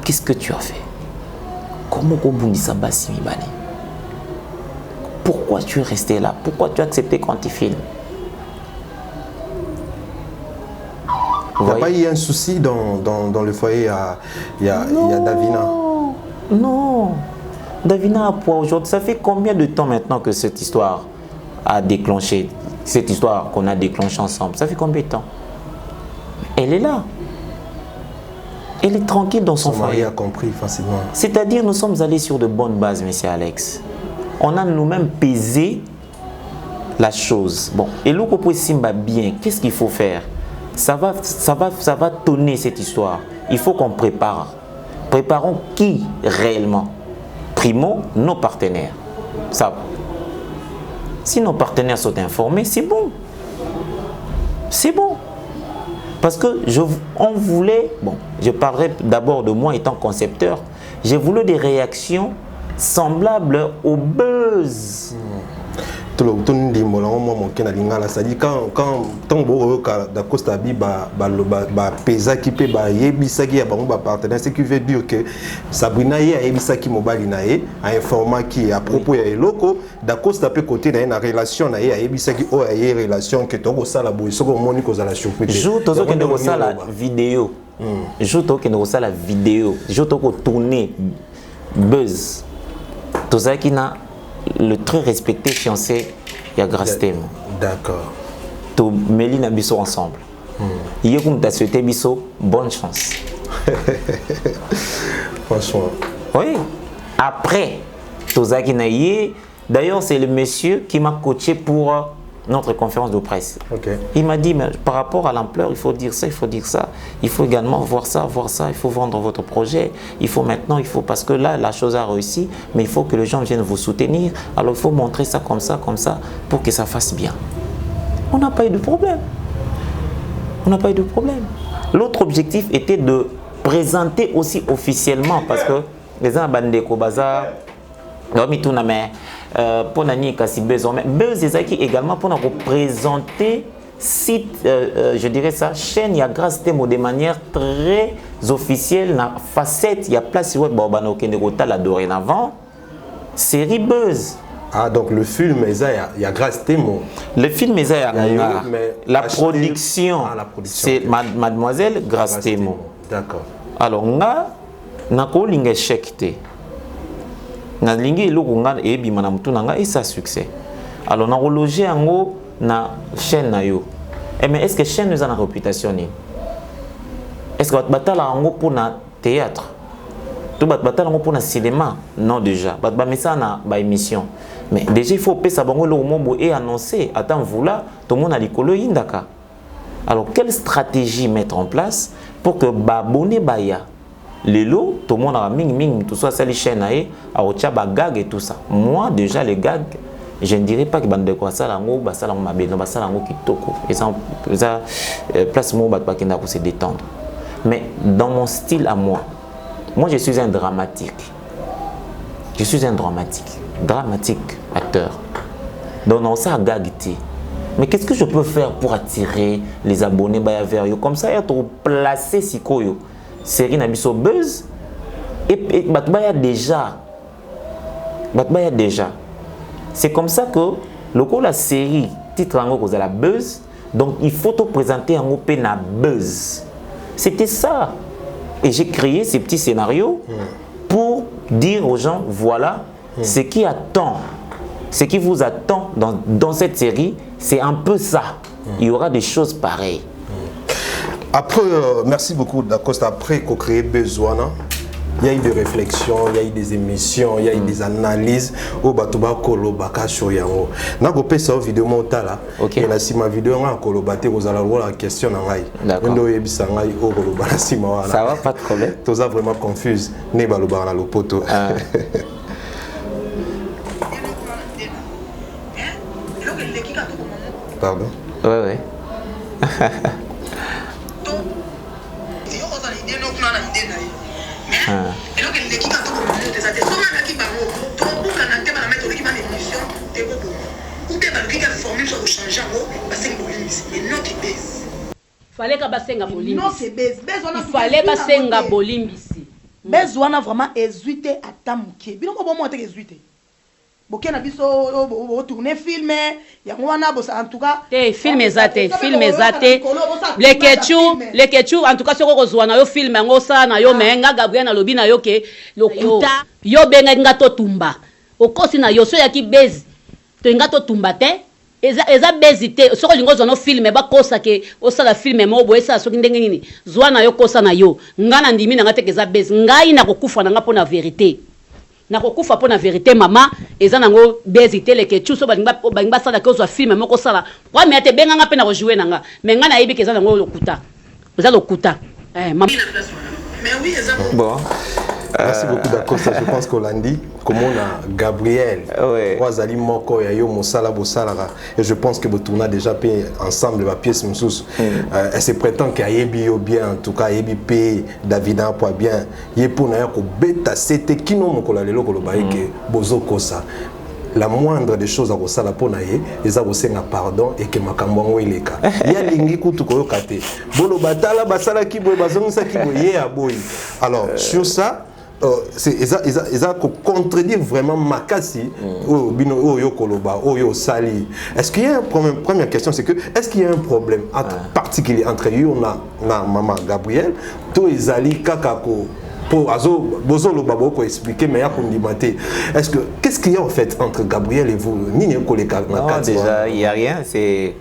Qu'est-ce que tu as fait? Comment ko bundisa basi mibali? Pourquoi tu es resté là? Pourquoi tu as accepté quand tu filmes? Il n'y a pas eu un souci dans le foyer, il y a Davina. Non. Davina a poids aujourd'hui. Ça fait combien de temps maintenant que cette histoire a déclenché, cette histoire qu'on a déclenchée ensemble? Ça fait combien de temps? Elle est là. Elle est tranquille dans son foyer. Son mari a compris facilement. C'est-à-dire nous sommes allés sur de bonnes bases, monsieur Alex. On a nous-mêmes pesé la chose. Bon, et l'autre pour Simba bien, qu'est-ce qu'il faut faire? Ça va tonner cette histoire. Il faut qu'on prépare. Préparons qui réellement? Primo, nos partenaires. Ça. Si nos partenaires sont informés, c'est bon. C'est bon. Parce que on voulait, bon, je parlerai d'abord de moi étant concepteur, j'ai voulu des réactions semblables au buzz. C'est-à-dire quand Dacosta bi pesa qui peut yebisaki ya bango ba partenaire, ce qui veut dire que Sabrina ye yebisaki mobali na ye a informa qui à propos ya eloko Dacosta peut côté na relation na ye yebisaki o ya relation que to ko sala boy soko moni ko sala surprise jour tozo ke ko sala vidéo jour to ke ko sala vidéo jour to ko tourner buzz toza ki na le très respecté fiancé, il y a Grastem. D'accord. Tout Mélina Bisso ensemble. Il y a comme tu as souhaité Bisso, bonne chance. Franchement. Oui. Après, Tozaki Naye, d'ailleurs, c'est le monsieur qui m'a coaché pour notre conférence de presse. Okay. Il m'a dit, mais par rapport à l'ampleur, il faut dire ça, il faut dire ça. Il faut également voir ça, il faut vendre votre projet. Il faut maintenant, parce que là, la chose a réussi, mais il faut que les gens viennent vous soutenir. Alors, il faut montrer ça, pour que ça fasse bien. On n'a pas eu de problème. On n'a pas eu de problème. L'autre objectif était de présenter aussi officiellement, parce que les gens bandeko bazar, pour Nani Kassi Buzz qui également pour nous représenter site, je dirais ça, chaîne, il y a grâce de manière très officielle, na facette, il y a place web Bobano Kenegota la dorénavant, série Buzz. Ah, donc le film, il y a grâce Temo. Le film, il y a la production, c'est Mademoiselle Grâce Temo. D'accord. Alors, on a un échec. Na lingi eloko nga ebi mana mutu nanga et ça succès. Alors on a relogé en haut na chaîne na yo. Mais est-ce que chaîne nous a une réputation ni? Est-ce que batala en haut pour na théâtre? Tout batala en haut pour na cinéma? Non déjà. Bat mais ça na ba émission. Mais déjà il faut payer ça bango le mombo et annoncer attends vous là tout le monde a likolo indaka. Alors quelle stratégie mettre en place pour que ba bonné baya les lots, tout le monde a ming, tout ça, c'est les chaînes, à gag et tout ça. Moi, déjà, les gags, je ne dirais pas que bande de quoi ça lango basa lango mabeno basa lango kitoko et ça place mo bat pakenda pour se détendre. Mais dans mon style à moi je suis un dramatique. Je suis un dramatique acteur. Donc on ça gagité. Mais qu'est-ce que je peux faire pour attirer les abonnés vers yo comme ça être placé sikoyo série nabiso buzz et batbaya déjà. C'est comme ça que la série titre en gros la buzz, donc il faut te présenter en gros na buzz. C'était ça. Et j'ai créé ces petits scénarios pour dire aux gens voilà ce qui attend, ce qui vous attend dans cette série, c'est un peu ça. Il y aura des choses pareilles. Après, merci beaucoup d'Acosta. Après qu'on crée besoin. Il y a eu des réflexions, il y a eu des émissions, il y a eu des analyses au Batuba Kolobaka sur Yango. N'a pas ça vidéo montala. OK. Et la sima vidéo en Kolobate vous allez voir la question en aïe. D'accord. Ça va pas de problème. Tout ça vraiment confuse. Ne baloba na lopoto. Pardon. Ouais. Fallait que basenga bolimbisi. Non, c'est base. Il fallait basenga bolimbisi. Base wana vraiment hésité à tamuke. Bino ko bomo te hésité. Boké na biso o tourner film yango wana bosa en tout cas. Film ezate. Le ketchu en tout cas soko kozwana yo film yango sa na yo menga Gabriel na lobi na yo ke lokuta yo benga ngato tumba. Okosi na yo so ya ki base. To ngato tumba te. Eza bezite soko lingo zono filme ba kosa ke osala filme mo bo esa soki ndenge nini zwana yo kosa na yo ngana ndimi na ngate ke za bez ngai na kokufa na ngapo na vérité na kokufa po na vérité mama eza nango bezite le ke chuso ba sala ke zo filme mo kosala kwa mi ate benga ngape na ko jouer nanga mais ngana yebi ke za nango lokuta mama mais oui eza bon. Merci beaucoup d'Acosta. Je pense qu'on l'a dit. Comment on a Gabriel, Wazali Moko, Yayo Moussala Boussalara. Et je pense que vous a déjà payé ensemble la pièce Moussous. Elle se prétend qu'il y a bien, en tout cas, il y a Davida pour bien. Il y a pour nous bêta, c'était qui nous avons dit que Bozo Kosa. La moindre des choses à Rosala Ponaye, les Arosenga pardon et que Makambo Eleka. Il y a l'ingi Kutuko Kate. Bolo Batala, Basala Kibo, Bazonsa Kibo, Aboy. Alors, sur ça, ils ont contredit vraiment Makasi, Yo Koloba, Yo Sali. Est-ce qu'il y a un problème? Première question, c'est que est-ce qu'il y a un problème particulier entre eux, on a Maman Gabriel, to Ezali Kakako? Pour Bozo le Babo pour expliquer, mais est-ce que qu'est-ce qu'il y a en fait entre Gabriel et vous? Non, déjà il n'y a rien. C'est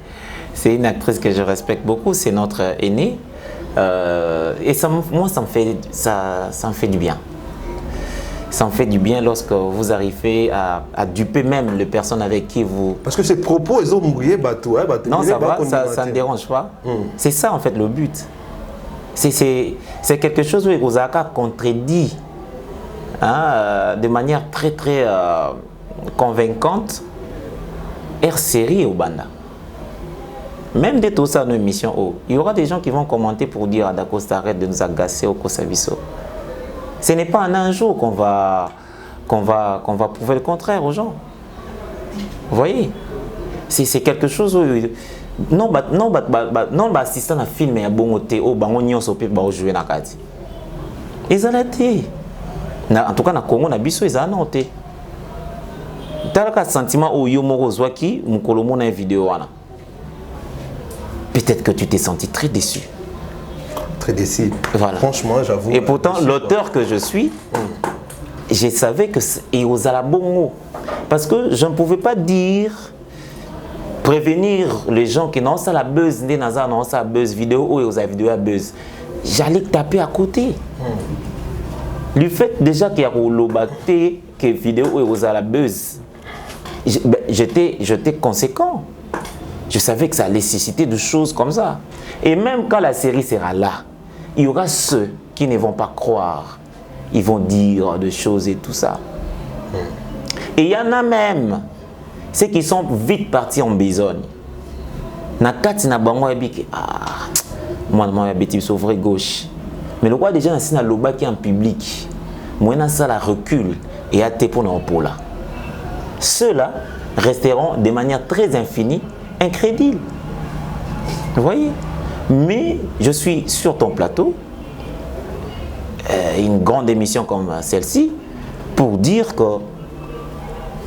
une actrice que je respecte beaucoup. C'est notre aînée. Et ça, moi ça me fait du bien. Ça me fait du bien lorsque vous arrivez à duper même les personnes avec qui vous... Parce que ces propos, ils ont mouillé bateau. Non, ça va, ça ne dérange pas. C'est ça en fait le but. C'est quelque chose où Osaka contredit de manière très très convaincante R-Série au Banda. Même dès tout ça dans l'émission, il y aura des gens qui vont commenter pour dire à Dacosta arrête de nous agacer au Kosabiso. Ce n'est pas en un jour qu'on va prouver le contraire aux gens. Vous voyez? C'est quelque chose où... Non, l'assistant à film est bon côté au bangonio sopé ba jouer na kati. Ils ont été. En tout cas na Congo na biso ils ont noté. T'as le sentiment au yo moko zwaki mukolomo na vidéo wana. Peut-être que tu t'es senti très déçu. Très déçu. Voilà. Franchement, j'avoue. Et pourtant l'auteur que je suis, je savais que et aux alabongo parce que je ne pouvais pas dire prévenir les gens qui n'ont pas la buzz, n'ont pas la buzz vidéo ou ils ont la vidéo à buzz. J'allais taper à côté. Le fait déjà qu'il y a l'obaté que vidéo ou ils ont la buzz, j'étais conséquent. Je savais que ça allait susciter des choses comme ça. Et même quand la série sera là, il y aura ceux qui ne vont pas croire. Ils vont dire des choses et tout ça. Et il y en a même c'est qu'ils sont vite partis en besogne. Na kati na bango yabiki moi na bêtise sur vrai gauche. Mais le roi déjà na sina loba qui en public. Moi na ça la recule et a pour na opola. Ceux-là resteront de manière très infinie incrédules. Vous voyez? Mais je suis sur ton plateau, une grande émission comme celle-ci, pour dire que,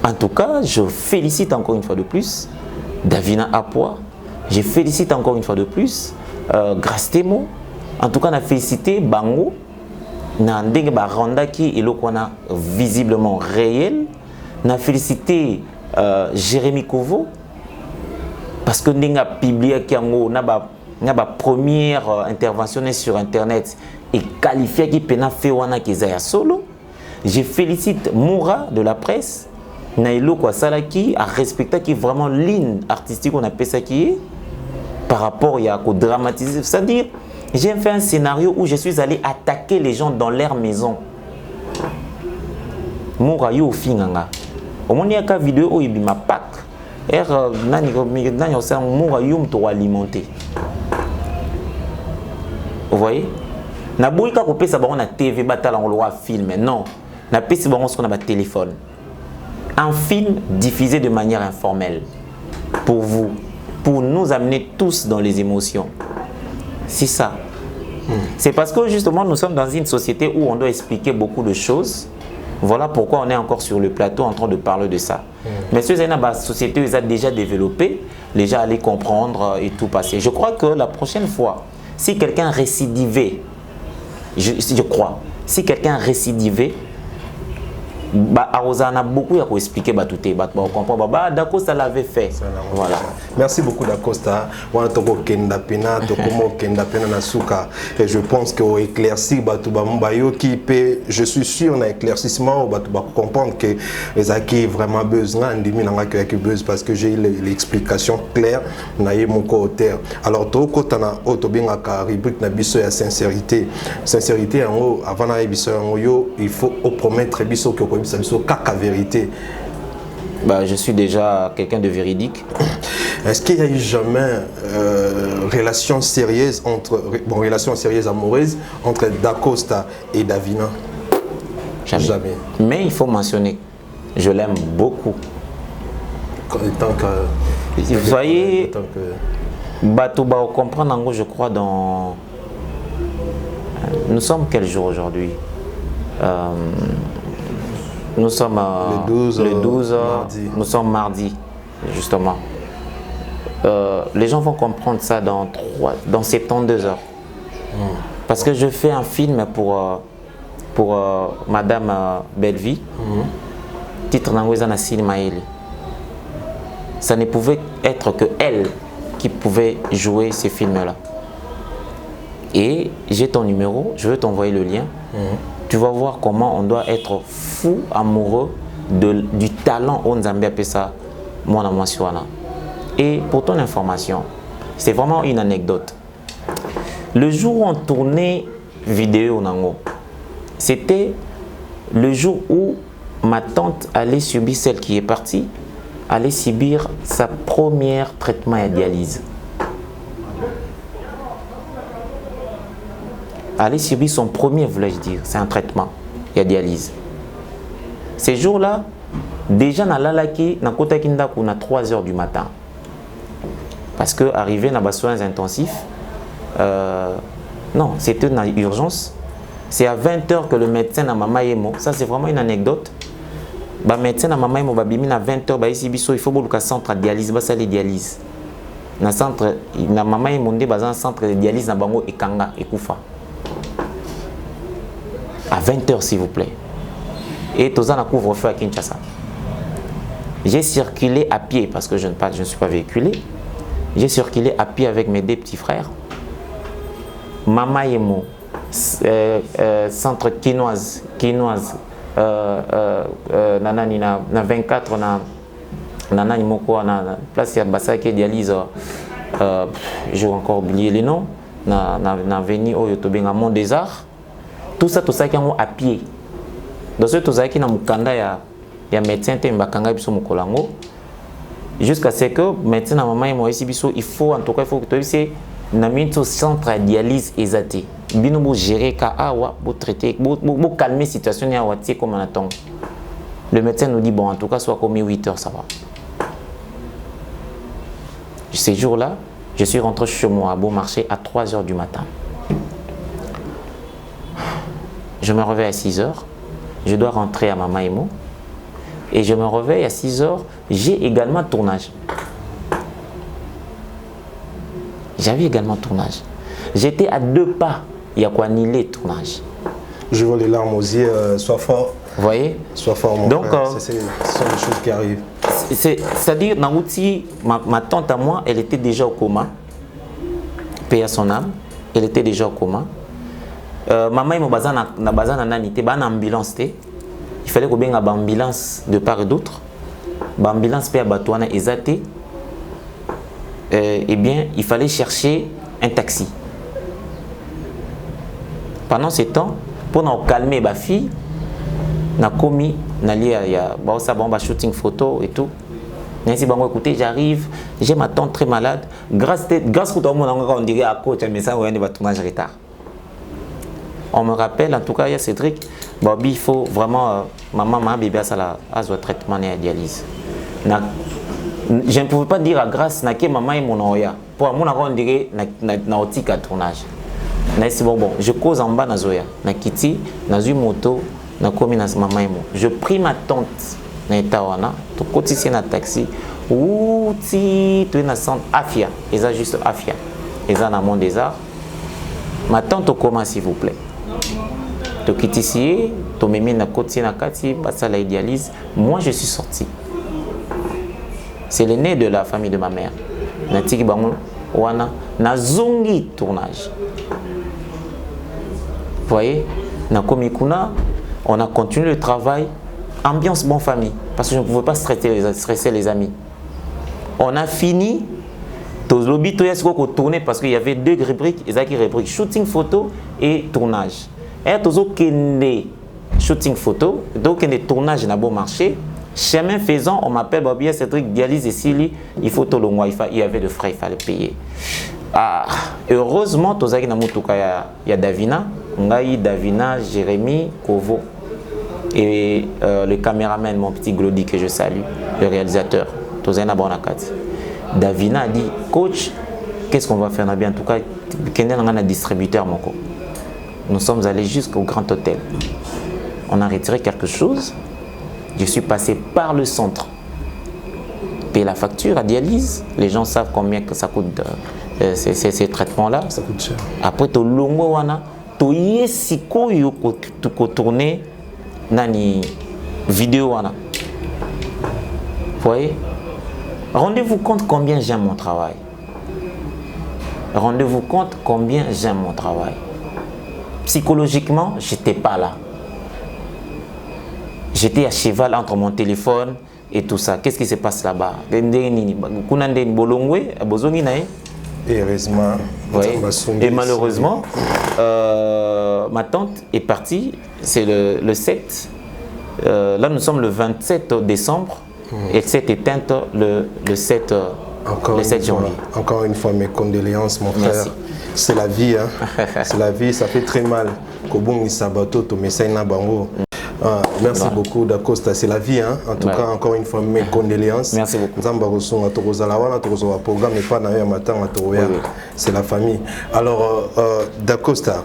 en tout cas, je félicite encore une fois de plus Davina Apoa, je félicite encore une fois de plus Grastemo, en tout cas, on a félicité Bango, na ndenge ba randaki elokwana visiblement réel, on a félicité Jérémy Kovo, parce que ndenge a publié kiango na ba première intervention sur internet et qualifié qui pena fait wana kezaya solo. Je félicite Moura de la presse, Nailo Kwasalaki a respecté qui vraiment ligne artistique on appelle ça qui est par rapport à quoi dramatiser, c'est-à-dire j'ai fait un scénario où je suis allé attaquer les gens dans leur maison. Moura yo finganga. Au moins il y a une vidéo où il m'a pack. Vous voyez? Na boika ko pesa bango na TV batala on loi film non. Na pesa bango ce qu'on a ba téléphone. Un film diffusé de manière informelle pour vous, pour nous amener tous dans les émotions. C'est ça. C'est parce que justement nous sommes dans une société où on doit expliquer beaucoup de choses. Voilà pourquoi on est encore sur le plateau en train de parler de ça. Mais si la société les a déjà développé, les gens allaient comprendre et tout passer. Je crois que la prochaine fois, si quelqu'un récidivé, je crois, si quelqu'un récidivé, on a beaucoup à expliquer tout on comprend Dacosta l'avait fait. Voilà. Merci beaucoup Dacosta. Et je pense qu'on éclaircit qui peut, je suis sûr on a éclaircissement on comprendre que les acquis vraiment besoin parce que j'ai l'explication claire mon côté. Alors tout côté na rubrique na biso ya sincérité en haut avant na biso il faut promettre biso que caca vérité. Je suis déjà quelqu'un de véridique. Est-ce qu'il y a eu jamais relation sérieuse amoureuse entre Dacosta et Davina? Jamais. Mais il faut mentionner, je l'aime beaucoup. Vous voyez, Batouba comprendre je crois dans. Nous sommes quel jour aujourd'hui? Nous sommes le 12 mardi. Nous sommes mardi, justement. Les gens vont comprendre ça dans 72 heures. Parce que je fais un film pour Madame Bellevie, titre Nangweza Nassili Maëli. Ça ne pouvait être que elle qui pouvait jouer ces films-là. Et j'ai ton numéro, je veux t'envoyer le lien. Tu vas voir comment on doit être fou amoureux du talent au Nzambia Pesa Mwana Mwasiwana. Et pour ton information, c'est vraiment une anecdote. Le jour où on tournait vidéo Nango, c'était le jour où ma tante allait subir, celle qui est partie, allait subir sa première traitement à dialyse. Allait subir son premier, voulais-je dire, c'est un traitement, il y a dialyse. Ces jours-là, déjà na lalaki, na kota kindaku na 3 h du matin. Parce que arrivé na soins intensifs, non, c'était une urgence. C'est à 20 h que le médecin na mama yemo, ça c'est vraiment une anecdote. Le médecin na mama yemo babimi na 20 h ici biso il faut boluka centre de dialyse, ça les dialyse. Na centre na mama yemo ndé bazan centre de dialyse na bango ekanga ekufa. À 20 h s'il vous plaît. Et Tozan a couvre-feu à Kinshasa. J'ai circulé à pied parce que je ne suis pas véhiculé. J'ai circulé à pied avec mes 2 petits frères. Mama Yemo, centre quinoise, nanani na 24 nanani moko na place ya basaki dialyse. J'ai encore oublié les noms. Na veni au Yotobenga Mont des Arts. Tout ça qui est à pied. Dans ce tout ça qui est na mukanda ya médecin te mbakanga biso mukolango. Jusqu'à ce que maintenant, maman et moi, il faut en tout cas, il faut que tu sais, le centre de dialyse exaté. Bino bo gérer ka awa, bo traiter, bo calmer la situation ya wati comme on attend. Le médecin nous dit bon en tout cas soit comme 8 heures ça va. Ces jours-là, je suis rentré chez moi à Beaumarchais à 3 heures du matin. Je me réveille à 6 heures, je dois rentrer à Mamaimo et je me réveille à 6 heures, j'ai également tournage. J'avais également tournage. J'étais à 2 pas. Il y a quoi annuler tournage. Je vois les larmes aux yeux, sois fort. Vous voyez? Sois fort, mon donc, frère. Ce sont des choses qui arrivent. C'est-à-dire, ma tante à moi, elle était déjà au coma. Paix à son âme. Elle était déjà au coma. Maman, il m'a dit en ambulance. Il fallait qu'on ait une ambulance de part et d'autre. L'ambulance peut abattre exaté. Eh bien, il fallait chercher un taxi. Pendant ce temps, pour nous calmer ma fille, on a commis, on a lié à shooting photo et tout. Écoutez, j'arrive, j'ai ma tante très malade. Grâce à tout le monde, on dirait à côté, mais ça, on va tourner en retard. On me rappelle, en tout cas, il y a Cédric, il faut vraiment, maman, bébé, a un traitement de dialyse. Je ne pouvais pas dire à grâce que maman est mon oya. Pour moi, on dirait nautique à tournage. Je cause en bas na zoya. Na kiti, na une moto, na komi na maman et moi. Je prie ma tante na etawana, to kotisi na taxi, ou ti tu es na centre Afia, et ça juste Afia. Et ça na Mont des Arts. Ma tante au coma s'il vous plaît. To kitisi, to memi na koti na kati, passe à la dialyse. Moi je suis sorti. C'est l'aîné de la famille de ma mère. Natiki bango wana na zongi tournage. Vous voyez, on a continué le travail, ambiance bonne famille, parce que je ne pouvais pas stresser les amis. On a fini, tourné parce qu'il y avait 2 rubriques, rubriques shooting photo et tournage. Et shooting photo, donc un tournage n'a bon marché. Chemin faisant, on m'appelle Babia Cédric dialyse et Sili, il faut tout le mois, il y avait des frais, il fallait payer. Ah, heureusement, il y a Davina, Davina, Jérémy, Kovo et le caméraman, mon petit Glody que je salue, le réalisateur. Davina a dit, coach, qu'est-ce qu'on va faire? En tout cas, un distributeur. Nous sommes allés jusqu'au Grand Hôtel. On a retiré quelque chose. Je suis passé par le centre. Payer la facture à dialyse. Les gens savent combien que ça coûte ces traitements-là. Ça coûte cher. Après, tu as tourné nani vidéo. Vous voyez? Rendez-vous compte combien j'aime mon travail. Rendez-vous compte combien j'aime mon travail. Psychologiquement, je n'étais pas là. J'étais à cheval entre mon téléphone et tout ça. Qu'est-ce qui se passe là-bas? Et heureusement, et malheureusement, ma tante est partie. C'est le 7. Là, nous sommes le 27 décembre. Et elle s'est éteinte le 7 janvier. Encore une fois, mes condoléances, mon frère. C'est la vie. Hein. C'est la vie, ça fait très mal. Merci beaucoup, Dacosta. C'est la vie. Hein. En tout cas, encore une fois, mes condoléances. Merci beaucoup. C'est la famille. Alors, Dacosta,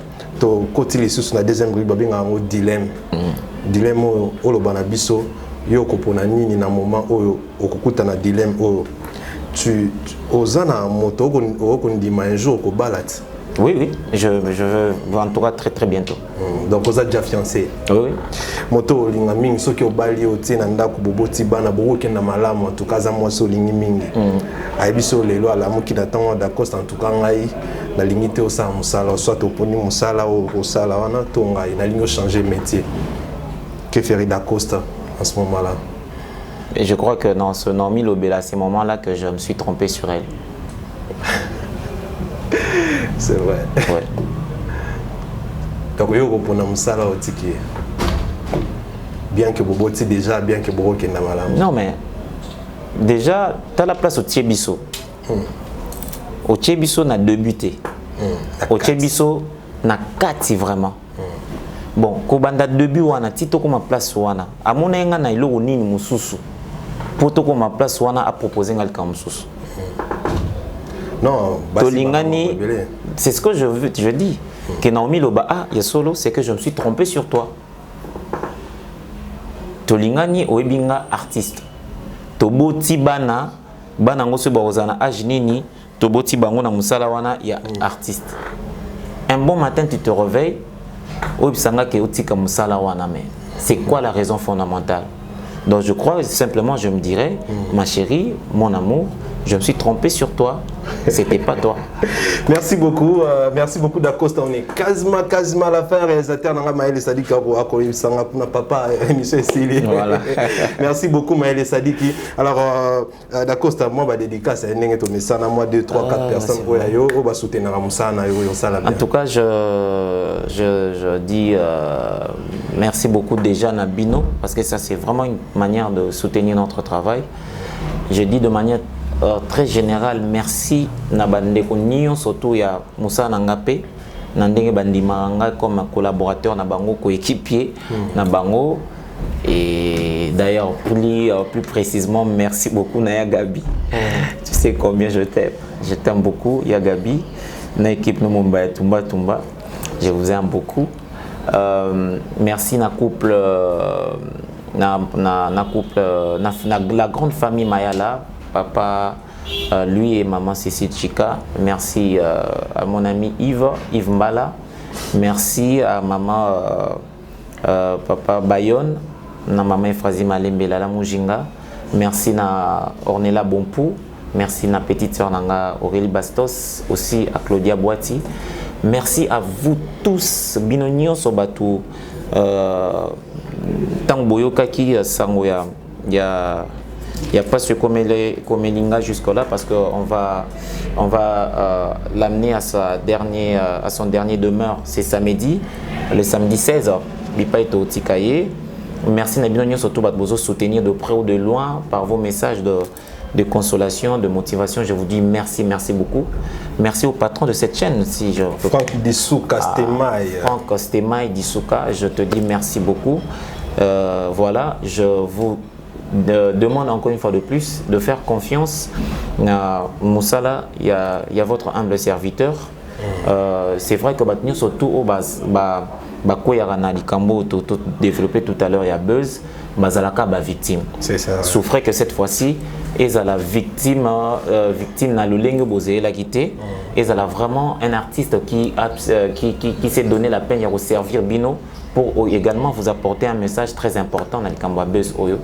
côté les sous, la deuxième rubrique, un dilemme. Dilemme au Lobanabiso, yoko ponani ni na moment oyo okukuta na dilemme oyo. Tu osana moto okondima un jour ko balat. Oui, je veux en tout cas très bientôt. Donc vous êtes déjà fiancé. Oui. Moto linga mingi soki obali otie na ndako boboti bana bokoke na malamu en tout cas za moi so lingi mingi. Aibiso lelo ala moki na tango d'Acosta en tout cas ngai na limité au sa musala soit oponi musala au sala wana to ngai na lingo changer métier. Que ferait d'Acosta à ce moment-là? Et je crois que dans ce Normi Lobela, ces moments-là que je me suis trompé sur elle. C'est vrai. Ouais. Donc, vous avez un musala au tiki. Bien que vous botiez déjà, bien que vous avez un malam. Non, mais déjà, tu as la place au Tiebiso. Au Tiebiso, on a débuté. Au Tiebiso, on a 4 vraiment. Bon, Kobanda début, on a Tito comme place. À mon avis, on a eu le Nini Moussousou. Pour tout comme place, on a proposé un Moussousou. Non, Tolingani, c'est ce que je dis. Que Naomi Loba, Yasolo, c'est que je me suis trompé sur toi. Tolingani, Oebinga, artiste. Tobo Tibana, Banango Subarozana, Ajnini, Tobo Tibango na Musalawana, il y a artiste. Un bon matin, tu te réveilles, Oebisanga ke Otika Musalawana, mais c'est quoi la raison fondamentale? Donc je crois simplement, je me dirais, ma chérie, mon amour, je me suis trompé sur toi, c'était pas toi. Merci beaucoup Dacosta, on est quasiment à la fin, réalisateur Nanga Maël Sadiki Akoyi Sanga pour papa émission Sili. Voilà. Merci beaucoup Maël Sadiki. Alors Dacosta, moi ba dédicace à Nenge to mesana moi 2 3 4 personnes pour yo ba soutenir Musana yo sala. En tout cas, je dis merci beaucoup déjà Nabino parce que ça c'est vraiment une manière de soutenir notre travail. Je dis de manière très général, merci Nabandeko Nyon, surtout il y a Moussa Nangape, Nandenge Bandimanga comme collaborateur Nabango, coéquipier Nabango. Et d'ailleurs, plus précisément, merci beaucoup Naya Gabi. Tu sais combien je t'aime. Je t'aime beaucoup, Yagabi. Na équipe Numumba Tumba Tumba. Je vous aime beaucoup. Merci na couple, la grande famille Mayala. Papa, lui et maman Cécile Chika. Merci à mon ami Yves Mbala. Merci à maman papa Bayonne, na maman Efrazi Malembela la Mujinga. Merci à Ornella Bonpou. Merci à petite sœur Nanga Aurélie Bastos, aussi à Claudia Boati. Merci à vous tous. Binonio Sobatu. Tangoyo Kaki Sangoya. Il n'y a pas ce Komelinga jusque-là parce qu'on va l'amener à son dernier demeure. C'est samedi, le samedi 16. Bipa est au Tikaye. Merci Nabinonio surtout de soutenir de près ou de loin par vos messages de consolation, de motivation. Je vous dis merci beaucoup. Merci au patron de cette chaîne. Si je Franck Dissouka Stemaï. Franck Stemaï Dissouka, je te dis merci beaucoup. Voilà, je vous demande encore une fois de plus de faire confiance à Moussala, il y a votre humble serviteur. C'est vrai que nous surtout au développé tout à l'heure, il y a Buzz, Bazalaka victime. C'est ça. Souffrait que cette fois-ci, ils ont la victime n'a le lingue bosé la quitté. Ils ont vraiment un artiste qui s'est donné la peine de servir Bino pour également vous apporter un message très important dans le Kamba Buzz Oyo.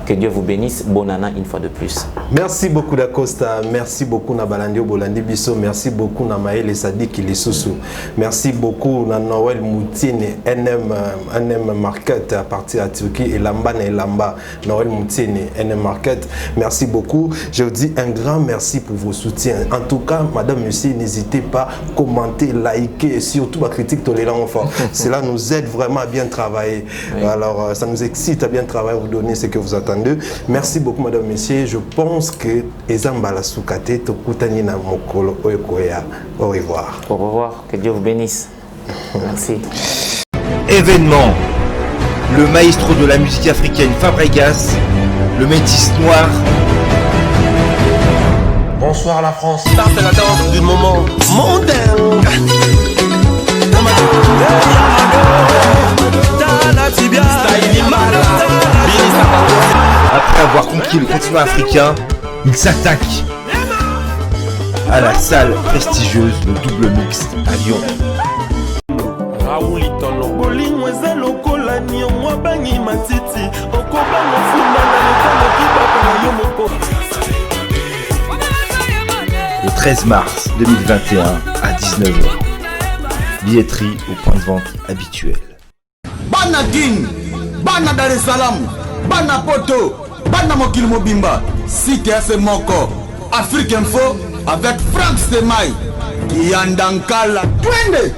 Que Dieu vous bénisse, Bonana une fois de plus. Merci beaucoup Dacosta, merci beaucoup na Balandio Bolandi Bisso, merci beaucoup na Maël Sadiki Lissousou, merci beaucoup na Noël Moutine, NM Market à partir de Turquie et Lamba et Lamba, Noël Moutine, NM Market, merci beaucoup. Je vous dis un grand merci pour vos soutiens. En tout cas, madame, monsieur, n'hésitez pas à commenter, liker et surtout à critiquer tolérant fort. Cela nous aide vraiment à bien travailler. Oui. Alors, ça nous excite à bien travailler, vous donner ce que vous attendez. Merci beaucoup, madame, messieurs. Je pense que Ezambala Soukate, Tokutani na Mokolo Oyokoya. Au revoir. Au revoir. Que Dieu vous bénisse. Merci. Événement. Le maestro de la musique africaine Fabregas, le métis noir. Bonsoir la France. Ça c'est la danse du moment mondain. Après avoir conquis le continent africain, il s'attaque à la salle prestigieuse de Double Mixte à Lyon. Le 13 mars 2021 à 19h. Billetterie au point de vente habituel. Bana King, Bana Dar es Salaam, Bana Poto, Bana Mokil Mobimba, CTF Moko, Afrique Info avec Franck Semaï, Yandankala, Twende.